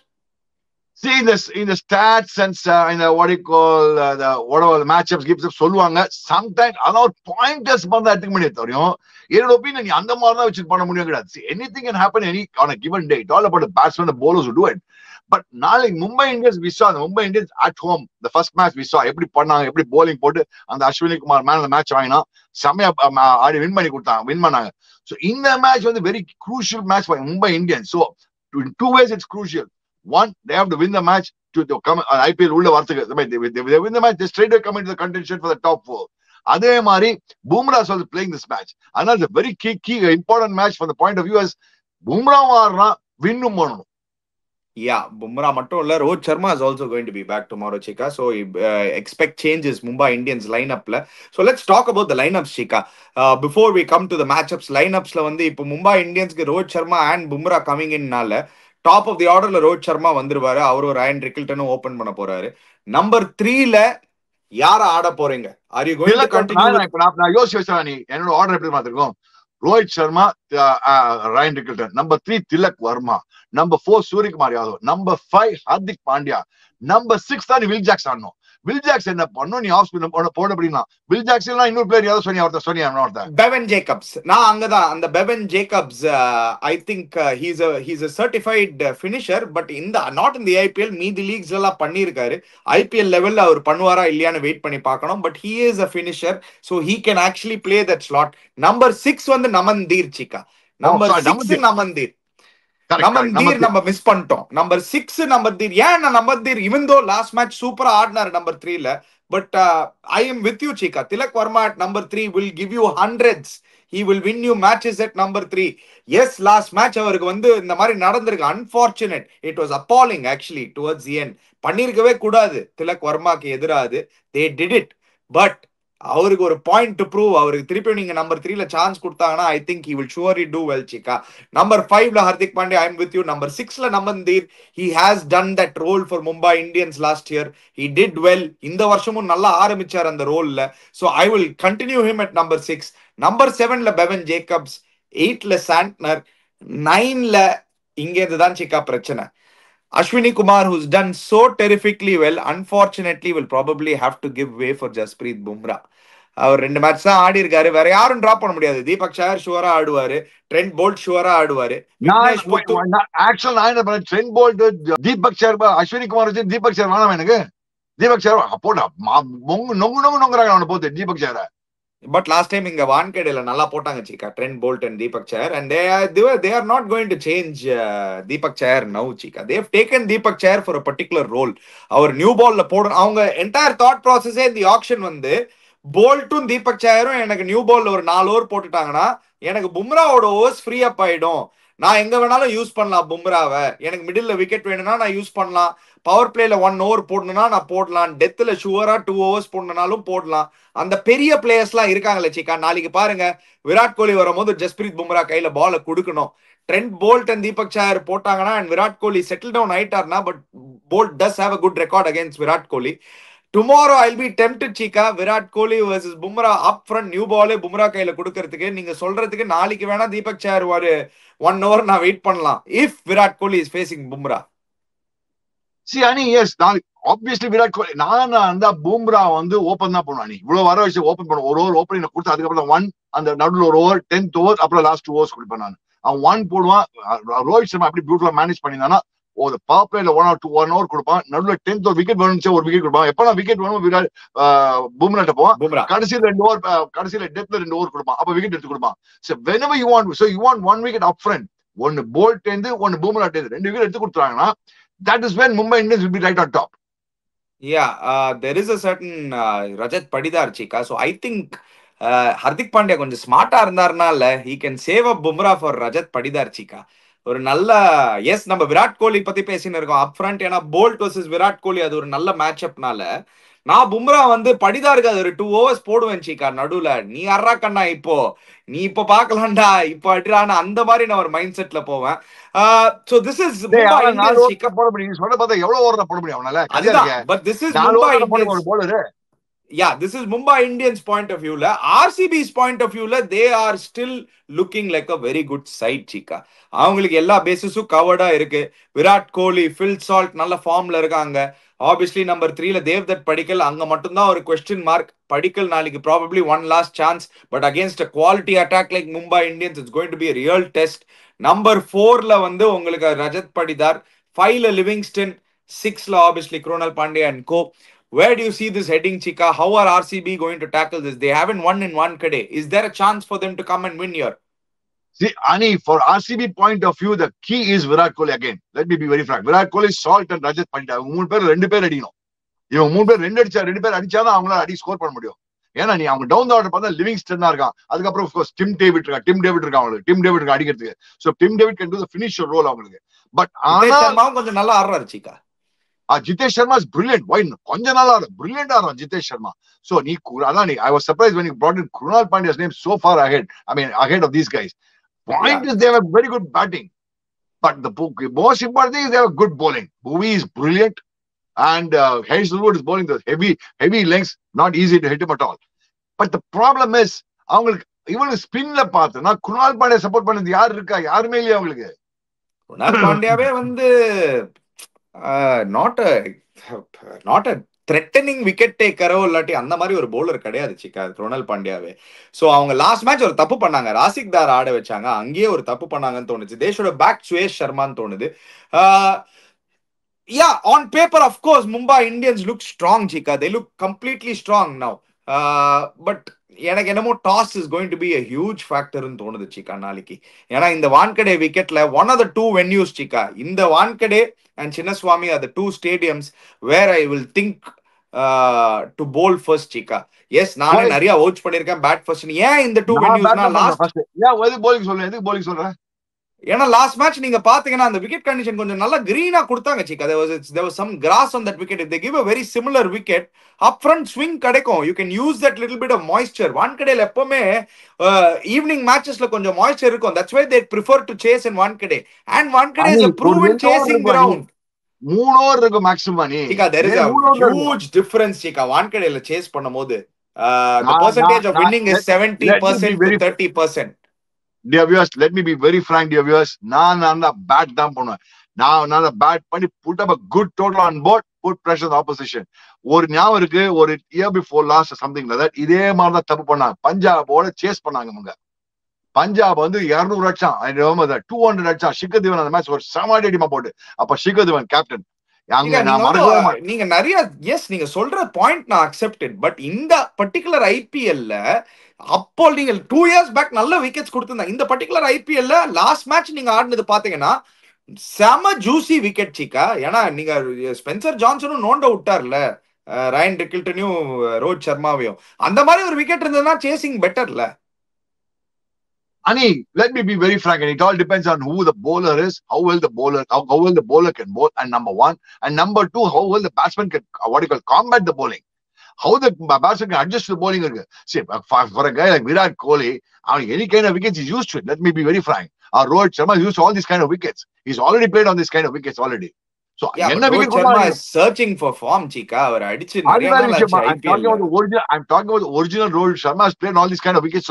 See, in the stats and in the what you call whatever the matchups gives up சொல்லுவாங்க. Sometimes அதாவது pointers பண்ண எடுத்துக்க முடியாது தெரியும். என்னோட opinion நீ அந்த மாதிரி தான் வச்சு பண்ண முடியும் கிடையாது. See, anything can happen on a given day. It's all about the batsmen, the bowlers who do it. But நாளைக்கு Mumbai Indians we saw the Mumbai Indians at home, the first match we saw எப்படி பண்ணாங்க, எப்படி bowling போட்டு அந்த Ashwini Kumar man அந்த match வாங்கினா செமையா ஆடி win பண்ணாங்க. So இந்த மேட்ச் வந்து very crucial match for Mumbai Indians. So in 2 ways it's crucial. One, they have to win the match to come IPL உள்ள வரதுக்கு. They win the match, they straight away come into the contention for the top 4. அதே மாதிரி Bumrah is also playing this match. And that's a very key important match from the point of view as Bumrah ஆடுறா வின்னும் பண்ணணும். Yeah, Bumrah மட்டும் இல்ல, Rohit Sharma is also going to be back tomorrow, Chika. So expect changes Mumbai Indians lineup la. So let's talk about the lineups, Chika. Before we come to the matchups, lineups la வந்து இப்போ Mumbai Indians க்கு Rohit Sharma and Bumrah coming in நால top of the ஆர்டர்ல ரோஹித் சர்மா வந்துருவாரு. அவரு Ryan ரிக்கில்டனும் open பண்ண போறாரு. Number 3ல யார ஆட போறீங்க? Are you going to continue? நான் யோசிச்சேன், நீ என்னோட ஆர்டர் எப்படி மாத்திருக்கோம்? Rohit Sharma, Ryan Rickelton. Number 3 Tilak Varma. Number 4 Suryakumar Yadav. Number 5 Hardik Pandya. Number 6 தான் வில் ஜாக்ஸ் ஆடணும். வில் ஜாக்ஸ் என்ன பண்ணும், நீ ஆஃப் ஸ்பின் போட அப்படின்னா வில் ஜாக்ஸ் எல்லாம் இன்னொரு பிளேயர் யாரும் சொன்னீங்க பெவன் ஜேக்கப்ஸ். நான் அங்கதான் அந்த Bevan Jacobs, I think he's a certified finisher, but இந்த நாட் இன் தி ஐபிஎல், மீதி லீக்ஸ் எல்லாம் பண்ணியிருக்காரு. ஐபிஎல் லெவல்ல அவர் பண்ணுவாரா இல்லையான்னு வெயிட் பண்ணி பார்க்கணும். But he is a finisher, so he can actually play that slot. Number 6 வந்து நமந்தீர் சிக்கா. நம்பர் 6 நமந்தீர். நமந்தீர் நம்ம மிஸ் பண்ணிட்டோம். நம்பர் 6 நமந்தீர். ஏன் நமந்தீர் even though லாஸ்ட் மேட்ச் சூப்பரா ஆடினாரு number 3ல, but I am with you Chika. Tilak Varma at number 3 will give you hundreds. He will win you matches at number 3. Yes, last match அவருக்கு வந்து இந்த மாதிரி நடந்திருக்கு. Unfortunate. It was appalling actually towards the end. பண்ணிருக்கவே கூடாது Tilak வர்மாக்கு எதிராது. They did it. But அவருக்கு ஒரு point to prove. அவருக்கு திருப்பி நீங்க நம்பர் 3ல சான்ஸ் கொடுத்தாங்கன்னா I think he will surely do well Chika. Number 5ல Hardik Pandya, I am with you. Number 6ல நமந்தீர். He has done that role for Mumbai Indians last year. He did well. இந்த வருஷமும் நல்லா ஆரம்பிச்சார் அந்த ரோல்ல. So I will continue him at number 6. Number 7ல Bevon Jacobs, 8ல Santner, 9ல இங்க இதுதான் சிக்கா பிரச்சனை. Ashwini Kumar, who's done so terrifically well, unfortunately will probably have to give way for Jasprit Bumrah. அவர் 2 மேட்ச் தான் ஆடி இருக்காரு. வேற யாரும் டிராப் பண்ண முடியாது. தீபக் சஹர் ஷுவரா ஆடுவாரு, ட்ரெண்ட் போல்ட் ஷுவரா ஆடுவாரு. ட்ரெண்ட் போல்ட், தீபக் சஹர், அஸ்வினி குமார் வச்சு தீபக் சஹர் வேணாம் எனக்கு. தீபக் சஹர் போட்டா நொங்குறாங்க அவனை போட்டு தீபக் சஹரை. பட் லாஸ்ட் டைம் இங்க வான்கேடேல நல்லா போட்டாங்க Cheeka, Trent Boult and Deepak Chahar, and they are not going to change Deepak Chahar now Chika. They have taken Deepak Chahar for a particular role. அவர் நியூ பால்ல போட அவங்க என்டையர் தாட் ப்ராசஸே இந்த ஆக்ஷன் வந்து போல்ட்டும் தீபக் சஹரும் எனக்கு நியூ பால்ல ஒரு 4 ஓவர் போட்டுட்டாங்கன்னா எனக்கு பும்ராவோட ஓவர்ஸ் ஃப்ரீ அப் ஆயிடும். நான் எங்க வேணாலும் யூஸ் பண்ணலாம் பும்ராவை. எனக்கு மிடில்ல விக்கெட் வேணும்னா நான் யூஸ் பண்ணலாம். பவர் பிளேல 1 ஓவர் போடணும்னா நான் போடலாம். டெத்ல ஷுவரா 2 ஓவர்ஸ் போடணும்னாலும் போடலாம். அந்த பெரிய பிளேயர்ஸ் எல்லாம் இருக்காங்களே சிக்கா. நாளைக்கு பாருங்க விராட் கோலி வரும்போது ஜஸ்பிரீத் பும்ரா கையில பால கொடுக்கணும். Trent Boult and Deepak Chahar போட்டாங்கன்னா and Virat Kohli settle down ஆயிட்டார்னா, but Boult does have a good record against Virat Kohli. Tomorrow I'll be tempted Chika, Virat Kohli vs Bumrah up front new பாலே பும்ரா கையில கொடுக்கறதுக்கு. நீங்க சொல்றதுக்கு நாளைக்கு வேணா தீபக் சஹர் ஒரு 1 ஓவர் நான் வெயிட் பண்ணலாம் if Virat Kohli is facing Bumrah. See, Ani, yes, obviously Virat Kohli நான் அந்த பும்ரா வந்து ஓபன் தான் பண்ணுவான். இவ்வளவு வர வச்சு ஓபன் பண்ண ஒரு ஓவர் ஓப்பனிங் கொடுத்து அதுக்கப்புறம் 1 அந்த நடுவில் ஒரு ஓவர் 10th ஓவர் அப்புறம் லாஸ்ட் 2 ஓவர்ஸ் கொடுப்பேன் நான். அவன் 1 போடுவான். ரோஹித் சர்மா அப்படி பியூட்டிஃபுல்லா மேனேஜ் பண்ணினானா ஒரு பவர் பிளேல 1 ஓவர் கொடுப்பான். நடுவில் 10th ஒரு விக்கெட் வேணும்னு ஒரு விக்கெட் கொடுப்பான். எப்ப விக்கெட் வேணும் விராட் பும்ராட்ட போவான். கடைசியில 2 ஓவர், கடைசியில டெத்ல 2 ஓவர் கொடுப்பான். அப்ப விக்கெட் எடுத்து கொடுப்பான். So whenever you want, so you want 1 wicket up front, 1 bolt இருந்து 1 பும்ரா இருந்து 2 விக்கெட் எடுத்து கொடுத்தாங்கன்னா that is when Mumbai Indians will be right on top. Yeah, there is a certain Rajat Patidar Chika. So I think Hardik Pandya கொஞ்சம் ஸ்மார்ட்டா இருந்தாருனால he can save up Bumrah for Rajat Patidar Chika. ஒரு நல்ல S நம்ம விராட் கோலி பத்தி பேசின்னு இருக்கோம் up front. ஏன்னா bolt versus Virat கோலி அது ஒரு நல்ல மேட்ச் அப்னால நான் பும்ரா வந்து படிதாருக்கு அது ஒரு 2 ஓவர்ஸ் போடுவேன் சிக்கா நடுவுல. நீ அறா கண்ணா நீ இப்ப பாக்கலாம்டா இப்ப அடிறான அந்த மாதிரி நான் ஒரு மைண்ட் செட்ல போவேன். So this is Mumbai Indians Cheeka போட முடியும் சொல்ல பார்த்தா எவ்வளவு ஓவர் போட முடியும் அவனால. But this is Mumbai Indians bowler. Yeah, this is Mumbai Indians point of view la. RCB's point of view la, they are still looking like a very good side Chika. அவங்களுக்கு எல்லா பேசஸும் கவர்டா இருக்கு. விராட் கோலி, ஃபில் சால்ட் நல்ல ஃபார்ம்ல இருக்காங்க. Obviously number 3ல Devdutt படிக்கல், அங்க மட்டும்தான் ஒரு question mark. படிக்கல் நாளைக்கு probably 1 last chance, but against a quality attack like Mumbai Indians it's going to be a real test. Number 4ல வந்து உங்களுக்கு ரஜத் படிதார், 5ல லிவிங்ஸ்டன், 6ல obviously Krunal Pandya and co. Where do you see this heading Chika? How are RCB going to tackle this? They haven't won in Wankhede. Is there a chance for them to come and win here? See, Ani, for RCB point of view, the key is Virat Kohli again. Let me be very frank. Virat Kohli, Salt and Rajat Pandya. மூணு பேர் 2 பேர் அடிக்கணும். இவங்க 3 பேர் 2 பேர் அடிச்சாதான் அவங்களால அடி score பண்ண முடியும். ஏன்னா நீ அவங்க டவுன் ஆர்டர் பார்த்தா லிவிங்ஸ்டன் தான் இருக்கான். அதுக்கப்புறம் டிம் டேவிட் இருக்கா அவங்களுக்கு. டிம் டேவிட் அடிக்கிறதுக்கு. So Tim David can do the finisher role அவங்களுக்கு. But ஆனா கொஞ்சம் நல்லா ஆடுறாரு Chika. Jitesh Sharma is brilliant. Why? கொஞ்ச நாளா brilliant Jitesh Sharma. So I was surprised when you brought in Krunal Pandya's name so far ahead. I mean, ahead of these guys. Point is they have a very good batting, but the most important thing is they have a good bowling. Bhuvi is brilliant, and Hazelwood is bowling the heavy lengths. Not easy to hit him at all. But the problem is, அவங்களுக்கு இவங்க ஸ்பின்ல பார்த்தனா Krunal Pandya support பண்ணது யார் இருக்கா? யாருமே இல்லையா அவங்களுக்கு. Krunal Pandyaவே வந்து not a த்ரெட்டனிங் விக்கெட் டேக்கரோ இல்லாட்டி அந்த மாதிரி ஒரு பவுலர் கிடையாது சிக்கா க்ருணால் பாண்டியாவே. ஸோ அவங்க லாஸ்ட் மேட்ச் ஒரு தப்பு பண்ணாங்க, ராசிக் தார் ஆட வச்சாங்க, அங்கேயே ஒரு தப்பு பண்ணாங்கன்னு தோணுச்சு. தேஷோட பேக் சுயேஷ் சர்மான்னு தோணுது. Yeah, on paper, of course, Mumbai Indians look strong, Chika. They look completely strong now. But எனக்கு என்னமோ toss is going to be a huge ஃபேக்டர்னு தோணுது சிக்கா நாளைக்கு. ஏன்னா இந்த வான்கடே விக்கெட்ல one of the two venues Cheeka, இந்த Wankhede and Chinnaswamy are the two stadiums where I will think to bowl first Cheeka. Yes, நானே நிறைய வவுச் பண்ணிருக்கேன் பேட் ஃபர்ஸ்ட். ஏன் இந்த டூ வென்யூஸ்னா லாஸ்ட் போலிங் சொல்றேன், ஏன்னா லாஸ்ட் மேட்ச் நீங்க பாத்தீங்கன்னா அந்த விக்கெட் கண்டிஷன் கொஞ்சம் நல்லா கிரீனா கொடுத்தாங்க சிக்கா. there was some grass on that wicket. If they give a very similar wicket, up front swing கிடைக்கும். You can use that little bit of moisture. வான்கடேல எப்பவுமே ஈவினிங் மேட்சஸ்ல கொஞ்சம் மாய்ஸ்சர் இருக்கும். That's why they prefer to chase in Wankhede. And Wankhede is a proven chasing ground. 3 over இருக்கு maximum நீ. Cheeka, there is a huge difference Cheeka. வான்கடேல chase பண்ணும்போது the percentage of winning is 70% to 30%. Dear viewers, let me be very frank, dear viewers. நான் அந்த bad தான் பண்ணுவேன். நான் bad பண்ணி put up a good total on board, put pressure on the opposition. ஒரு ஞாபகம் இருக்கு, ஒரு year before last or something like that, இதே மாதிரி தான் தப்பு பண்ணாங்க. பஞ்சாபோட சேஸ் பண்ணாங்க அவங்க. பஞ்சாப் வந்து 200 அடிச்சான், 200 அடிச்சான். ஷிகர் தீவன் அந்த மேட்ச் ஒரு சமாடி அடிமா போட்டு. அப்ப ஷிகர் தீவன் கேப்டன். நீங்க நிறைய எஸ் நீங்க சொல்ற பாயிண்ட் நான் அக்செப்டட். பட் இந்த பர்டிகுலர் ஐபிஎல்ல அப்போ நீங்க 2 years பேக் நல்ல விக்கெட்ஸ் கொடுத்திருந்தாங்க. இந்த பர்டிகுலர் ஐபிஎல்ல லாஸ்ட் மேட்ச் நீங்க ஆடினது பாத்தீங்கன்னா செம ஜூசி விக்கெட் சிக்கா. ஏன்னா நீங்க ஸ்பென்சர் ஜான்சனும் நோண்ட விட்டார்ல, ரயன் ரிக்கில்டனையும் ரோஹித் சர்மாவையும். அந்த மாதிரி ஒரு விக்கெட் இருந்ததுன்னா chasing பெட்டர்ல. Ani, let me be very frank, and it all depends on who the bowler is, how well the bowler can bowl, and number one, and number two, how well the batsman can combat the bowling. How the batsman can adjust to the bowling. See, for a guy like Virat Kohli, any kind of wickets he's used to it. Let me be very frank. Rohit Sharma is used to all these kind of wickets. He's already played on this kind of wickets already. So Rohit Sharma is searching for form, Chika. I'm talking about the original Rohit Sharma has played all these kind of wickets.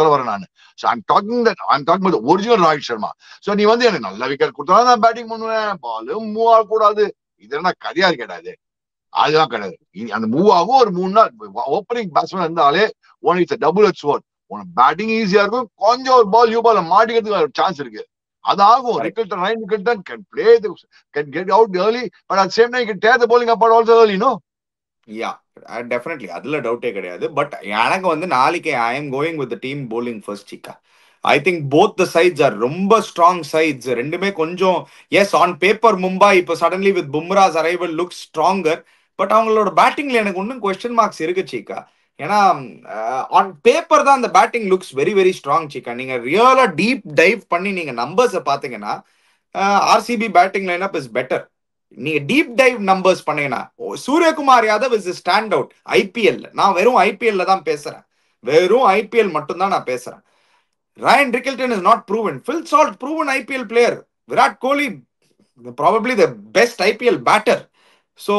So I'm talking about the original Rohit Sharma. So நீ வந்து எனக்கு நல்ல wicket கொடுத்தா நான் batting பண்ணுவேன், பால் move ஆக கூடாது, இதெல்லாம் கரியா கிடையாது. அதுதான் கிடையாது. அந்த மூவ் ஆகும் ஒரு 3 நாள் ஓப்பனிங் பேட்ஸ்மேன் இருந்தாலே உனக்கு டபுள் எட்ஜ் ஸ்வொர்ட். உனக்கு பேட்டிங் ஈஸியா இருக்கும், கொஞ்சம் ஒரு பால் யூ பால் மாட்டிக்கிறதுக்கு சான்ஸ் இருக்கு. அதாகும். Ryan Rickelton can play, can get out early, but at the same time he can tear the bowling apart also early, no? Yeah, definitely. அதுல டவுட்டே கிடையாது. பட் எனக்கு வந்து நாளைக்கு I am going with the team bowling first, Chika. I think both the sides are ரொம்ப strong sides. ரெண்டுமே கொஞ்சம் yes on paper Mumbai இப்போ suddenly with Bumrah's arrival looks stronger, but அவங்களோட பேட்டிங்ல எனக்கு இன்னும் கொஸ்டின் மார்க்ஸ் இருக்கு சிக்கா. ஏன்னா ஆன் பேப்பர் தான் அந்த batting looks very very strong Cheeka. நீங்க ரியலா டீப் டைவ் பண்ணி நீங்க நம்பர்ஸை பாத்தீங்கன்னா RCB batting lineup is better. நீங்க டீப் டைவ் நம்பர்ஸ் பண்ணீங்கன்னா Suryakumar Yadav is stand out IPL. நான் வெறும் ஐபிஎல்ல தான் பேசுறேன், வெறும் ஐபிஎல் மட்டும் தான் நான் பேசுறேன். Ryan Rickelton is not proven. Phil Salt proven IPL player. Virat Kohli probably the best IPL batter. So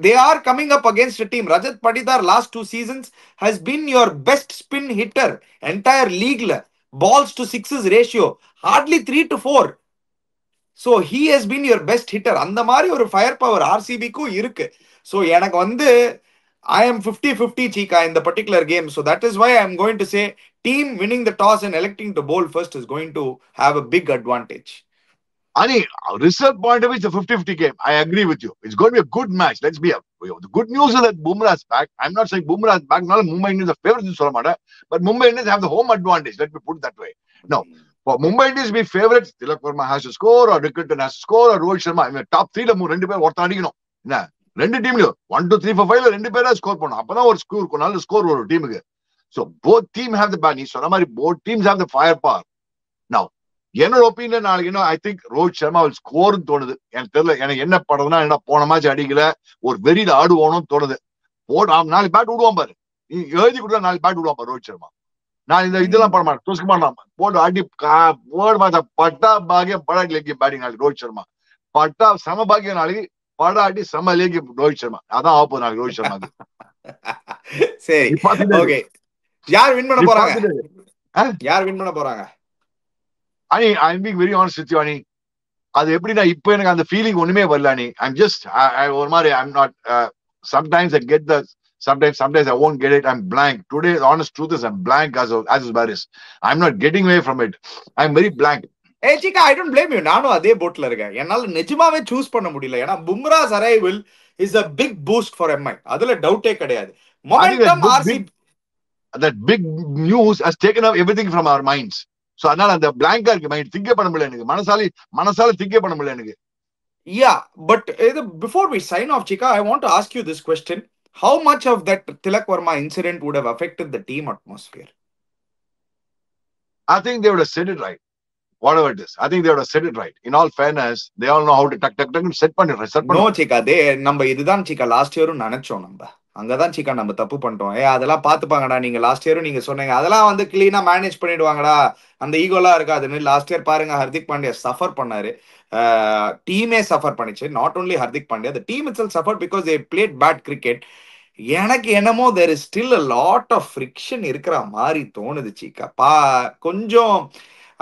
they are coming up against a team. Rajat Patidar last 2 seasons has been your best spin hitter entire league. Balls to sixes ratio hardly 3 to 4. So he has been your best hitter. அந்த மாதிரி ஒரு fire power ஆர்சிபிக்கும் இருக்கு. So எனக்கு வந்து I am 50-50 Chika in the particular game. So that is why I am going to say team winning the toss and electing to bowl first is going to have a big advantage. Ani, result point of view, it's a 50-50 game. I agree with you. It's going to be a good match. Let's be up. The good news is that Bumrah is back. I'm not saying Bumrah is back. Not Mumbai Indians are favorites in Solamada, but Mumbai Indians have the home advantage. Let me put it that way. Now, for Mumbai Indians to be favorites, Tilak Verma has to score, or Rickelton has to score, or Rohit Sharma. I mean, top 3 la rendu per ortha adikano. Enna? ரெண்டு டீம்லயும் 1 2 3 4 5 ரெண்டு பேரா score பண்ணும். அப்பதான் ஒரு score இருக்கும், நல்ல score ஒரு டீமுக்கு. So both team have the நீ சொன்ன மாதிரி both teams have the fire power. Now என்னோட ஒப்பீனியன் நாளைக்கு I think Rohit Sharma will score தோணுது. எனக்கு தெரியல, எனக்கு என்ன படுறதுன்னா என்ன போன மேட்ச் அடிக்கல ஒரு வெறியில ஆடுவோம்னு தோணுது. நாளைக்கு பேட் விடுவான் பாரு, நீ எழுதி கொடுத்தா நாளைக்கு பேட் விடுவான் பாரு ரோஹித் சர்மா. நான் இதெல்லாம் பண்ண மாட்டேன், தோசுக்க மாட்டான், போட்டு அடி போட மாட்டேன். பட்டா பாகியம் படாடி லேக்கி பேட்டிங் நாளைக்கு ரோஹித் சர்மா. பட்டா சம பாகியம் நாளைக்கு படாடி சம லேக்கி ரோஹித் சர்மா. அதான் ஆப்போது நாளைக்கு ரோஹித் சர்மா. சரி, ஓகே. யார் வின் பண்ண போறாங்க? யார் வின் பண்ண போறாங்க? Ani, I am being very honest with you Ani. அது எப்படின்னா இப்போ எனக்கு அந்த ஃபீலிங் ஒண்ணுமே வரல அனி. ஐ அம் ஜஸ்ட் ஒரு மாதிரி I am not Sometimes I get the sometimes I won't get it. I'm blank. Today, the honest truth is I'm blank as Baris. I'm not getting away from it. I'm very blank. A Shikha, I don't blame you. நானும் அதே போட்ல இருக்கேன். என்னால நிஜமாவே choose பண்ண முடியல. ஏன்னா Bumrah's arrival is a big boost for MI. அதுல டவுட்டே கிடையாது. Momentum RCB that big news has taken up everything from our minds. So அதனால அந்த blank-ஆ இருக்கு மைண்ட். திங்க் பண்ண முடியல எனக்கு. மனசால திங்க் பண்ண முடியல எனக்கு. Yeah, but before we sign off, Chika, I want to ask you this question. How much of that Tilak Verma incident would have affected the team atmosphere? I think they would have said it right. Whatever it is, I think they would have said it right. In all fairness, they all know how to tuck set பண்ணிடுறேன். No, Chika, நம்ம இதுதான் Chika last இயரும் நினைச்சோம். நம்ம அங்கதான் Chika நம்ம தப்பு பண்ணிட்டோம். அதெல்லாம் பாத்துப்பாங்கடா, நீங்க லாஸ்ட் இயரும் நீங்க சொன்னீங்க அதெல்லாம் வந்து கிளீனா மேனேஜ் பண்ணிடுவாங்கடா, அந்த ஈகோலாம் இருக்காதுன்னு. லாஸ்ட் இயர் பாருங்க, ஹர்திக் பாண்டியா சஃபர் பண்ணாரு, டீமே சஃபர் பண்ணிச்சு. Not only Hardik Pandya, the team itself suffered because they played bad cricket. எனக்கு என்னமோ there is still a lot of friction இருக்கிற மாதிரி தோணுது Chika. கொஞ்சம்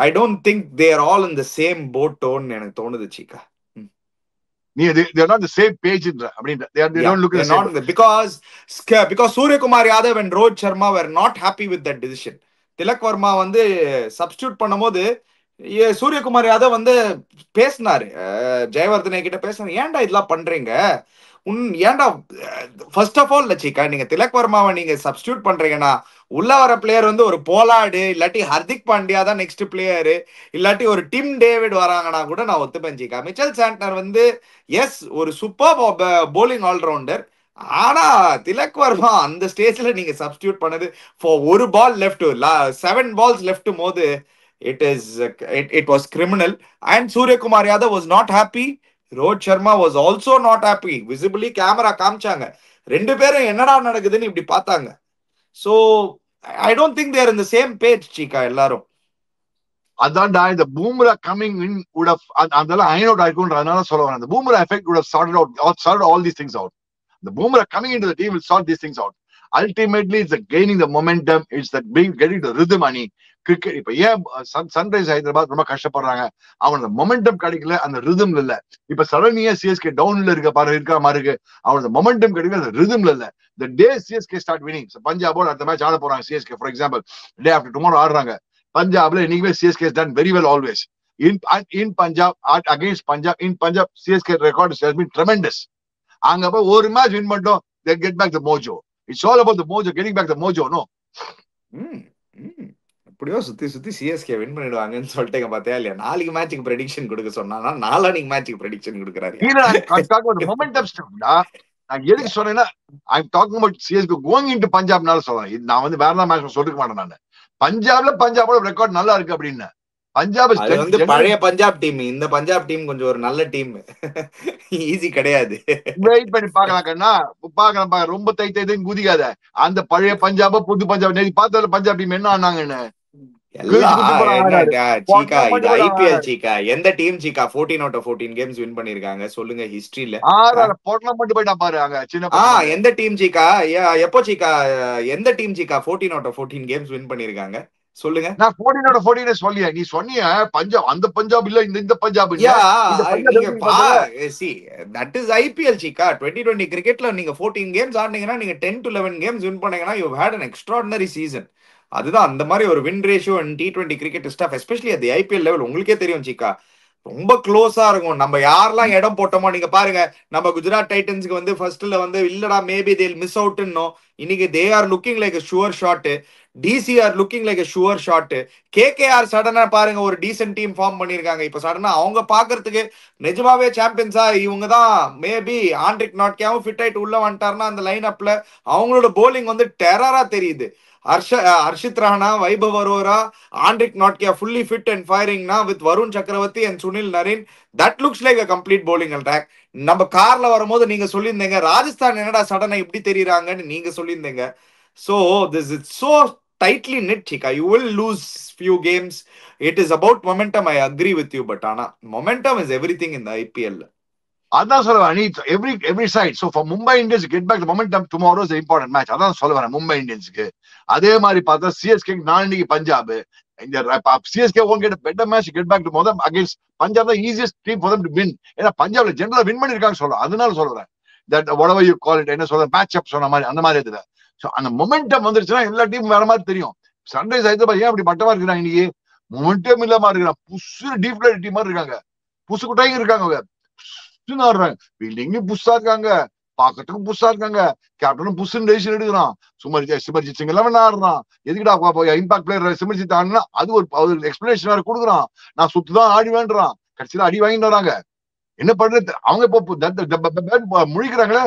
I don't think they are all in the same boat tone எனக்கு தோணுது Chika. They are not the same page in the, I mean, they don't look at the same. Because Surya Kumar Yadav and Rohit Sharma were not happy with that decision. Tilak Verma வந்து substitute பண்ணும்போது சூரியகுமார் யாதவ் வந்து பேசினாரு, ஜெயவர்தனை கிட்ட பேசினாரு, ஏன்டா இதெல்லாம் பண்றீங்க, ஏன்டா ஃபர்ஸ்ட் ஆஃப் ஆல் Chika, நீங்க திலக் வர்மாவை நீங்க சப்ஸ்டியூட் பண்றீங்கன்னா உள்ள வர பிளேயர் வந்து ஒரு போலாடு இல்லாட்டி ஹர்திக் பாண்டியா தான் நெக்ஸ்ட் பிளேயரு, இல்லாட்டி ஒரு டிம் டேவிட் வராங்கன்னா கூட நான் ஒத்துப்பேன் Chika. மிச்சல் சாண்ட்னர் வந்து எஸ் ஒரு சூப்பர் போலிங் ஆல்ரவுண்டர், ஆனா திலக் வர்மா அந்த ஸ்டேஜ்ல நீங்க சப்ஸ்டியூட் பண்ணது ஃபார் ஒரு பால் லெஃப்ட் 7 balls லெஃப்ட் போது it was criminal. And Surya Kumar Yadav was not happy. Rohit Sharma was also not happy. Visibly camera காமிச்சாங்க, ரெண்டு பேரும் என்னடா நடக்குதுன்னு இப்படி பார்த்தாங்க. So I don't think they are in the same page Chika எல்லாரும். அதான்டா இந்த Bumrah coming in would have அதெல்லாம் ஐன் அவுட் ஆயிருக்கும்ன்றதுனால சொல்ல வரேன். The Bumrah effect would have sorted all these things out. The Bumrah coming into the team will sort these things out. Ultimately, it's gaining the momentum. It's that getting the rhythm. Ani cricket. இப்ப ஏன் sunrise Hyderabad ரொம்ப கஷ்டப்படுறாங்க, அவனோட momentum கிடைக்கல, அந்த ரிதம்ல இல்ல. இப்ப சடனியா CSK டவுன்ல இருக்கிற மாதிரி இருக்கு, அவனோட மொமெண்டம் கிடைக்கல, அந்த ரிதம்ல இல்ல. The day CSK start winning, பஞ்சாபோட அடுத்த மேட்ச் ஆட போறாங்க CSK, for example, day after tomorrow ஆடுறாங்க. பஞ்சாப்ல இன்னைக்குமே CSK has done very well always. In Punjab, against Punjab, in Punjab, CSK record has been tremendous. அங்க போய் ஒரு மேட்ச் வின் பண்ணிட்டோம், they get back the mojo. It's all about the mojo, getting back the mojo, no? எப்படியோ சுத்தி CSK win பண்ணிடுவாங்கன்னு சொல்லிட்டேங்க பாத்தியா இல்லையா? நாளைக்கு மேட்சுக்கு prediction கொடுக்க சொன்னா நாளைக்கு மேட்சுக்கு ப்ரெடிக்ஷன் கொடுக்குறாரு. மொமெண்டம் ஸ்டப்டா. நான் எதுக்கு சொன்னேன்னா, I'm talking about CSK going into பஞ்சாப்னால சொல்றேன். இது நான் வந்து வேற ஏதாவது மேட்ச் சொல்லிக்க மாட்டேன். நான் பஞ்சாபோட ரெக்கார்ட் நல்லா இருக்கு அப்படின்னு. பஞ்சாப் வந்து பழைய பஞ்சாப் டீம், இந்த பஞ்சாப் டீம் கொஞ்சம் ஒரு நல்ல டீம், ஈஸி கிடையாது. வெயிட் பண்ணி பாக்கலாம் கண்ணா, பாக்கலாம், ரொம்ப தைத்தையும் குதிக்காத. அந்த பழைய பஞ்சாப புது பஞ்சாப் நேற்று பார்த்ததுல பஞ்சாப் டீம் என்ன ஆனாங்கன்னு ஐபிஎல் Chika, எந்த team Chika 14 out of 14 games win பண்ணிருக்காங்க சொல்லுங்க ஹிஸ்டரியில? மட்டும் போயிட்டா பாரு அங்க சின்ன. எந்த டீம் Chika, எப்போ Chika, எந்த team Chika 14 out of 14 games win பண்ணிருக்காங்க சொல்லுங்க? நான் 14 out of 14 சொல்லியா? நீ சொன்னிய பஞ்சாப், அந்த பஞ்சாப் இல்ல, இந்த பஞ்சாப் இல்ல. see, that is IPL Chika. 2020 கிரிக்கெட்ல நீங்க 14 கேம்ஸ் ஆடுனீங்கன்னா, நீங்க 10 to 11 கேம்ஸ் வின் பண்ணீங்கன்னா, you have had an extraordinary season. அதுதான் அந்த மாதிரி ஒரு win ratio and T20 cricket staff, especially அது IPL லெவல் உங்களுக்கே தெரியும் Chika, ரொம்ப க்ளோஸா இருக்கும். நம்ம யாரெல்லாம் இடம் போட்டோமோ, நீங்க பாருங்க, நம்ம குஜராத் டைட்டன்ஸ்க்கு வந்து ஃபர்ஸ்ட்ல வந்து இல்லடா மேபி தேல் மிஸ் அவுட்னோ, இன்னைக்கு they are looking like a sure shot. DC are looking like a sure shot. KKR சடனா பாருங்க ஒரு டீசென்ட் டீம் ஃபார்ம் பண்ணிருக்காங்க. இப்ப சடனா அவங்க பாக்குறதுக்கு நிஜமாவே சாம்பியன்ஸா இவங்க தான். மேபி ஆண்ட்ரிக் நாட்கியாவும் ஃபிட் ஆயிட்டு உள்ள வந்துட்டாருன்னா அந்த லைன் அப்ல அவங்களோட போலிங் வந்து டெரரா தெரியுது. Harshit Rahana, Vaibhav Arora, Andrik Notkia fully fit and firing now with Varun Chakravarti and Sunil Narine. That looks like a complete bowling attack. நம்ம கார்ல வரும்போது நீங்க சொல்லியிருந்தீங்க ராஜஸ்தான் என்னடா சடனா இப்படி தெரியுறாங்கன்னு நீங்க சொல்லியிருந்தீங்க. So this is so tightly knit Chika. You will lose few games. It is about momentum. I agree with you, but Anna, momentum is everything in the IPL. அதான் சொல்லுவேன். நீ every side. So for Mumbai Indians to get back the momentum, tomorrow is an important match. அதான் சொல்லுவேன் Mumbai Indiansக்கு. அதே மாதிரி பார்த்தா CSK நாளைக்கு Punjab. CSK won't get a better match to get back to them against Punjab, the easiest team for them to win. ஏன்னா பஞ்சாப்ல ஜெனரலா win பண்ணிருக்காங்க சொல்றேன். அதனால சொல்றேன். That whatever you call it, என்ன சொல்ற மேட்ச் அப் சொன்ன மாதிரி அந்த மாதிரி இதுல. ஸோ அந்த மொமெண்டம் வந்துருச்சுன்னா எல்லா டீமும் வேற மாதிரி தெரியும். சன்ரைஸ் ஹைதராபாத் ஏன் அப்படி மட்டமா இருக்கிறாங்க இன்னைக்கு? மொமெண்டம் இல்லாம இருக்கிறாங்க. புஷு டீப் டீம் மாதிரி இருக்காங்க. புசு குட்டாயும் இருக்காங்க. ஆடுறாங்க. ஃபீல்டிங்லயும் புஷா இருக்காங்க, பாக்கிறதுக்கும் புஷா இருக்காங்க. கேப்டனும் புஷுன்னு டெசிஷன் எடுக்கிறான். சிமர்ஜித் சிங் 11 ஆடுறான். எதுக்குடா இம்பாக்ட் பிளேயர் சிமர்ஜித் ஆடுனா அது ஒரு எக்ஸ்பிளேஷன் வேற கொடுக்குறான். நான் சுத்துதான் ஆடி வேண்டான். கடைசியில அடி வாங்கிட்டு வராங்க. என்ன பண்றது? அவங்க இப்போ முழிக்கிறாங்களே.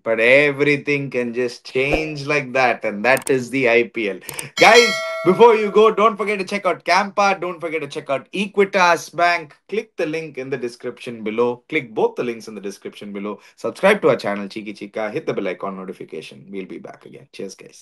But everything can just change like that, and that is the IPL. Guys, before you go, don't forget to check out Campa. Don't forget to check out Equitas Bank. Click the link in the description below. Click both the links in the description below. Subscribe to our channel, Cheeky Chika. Hit the bell icon notification. We'll be back again. Cheers, guys.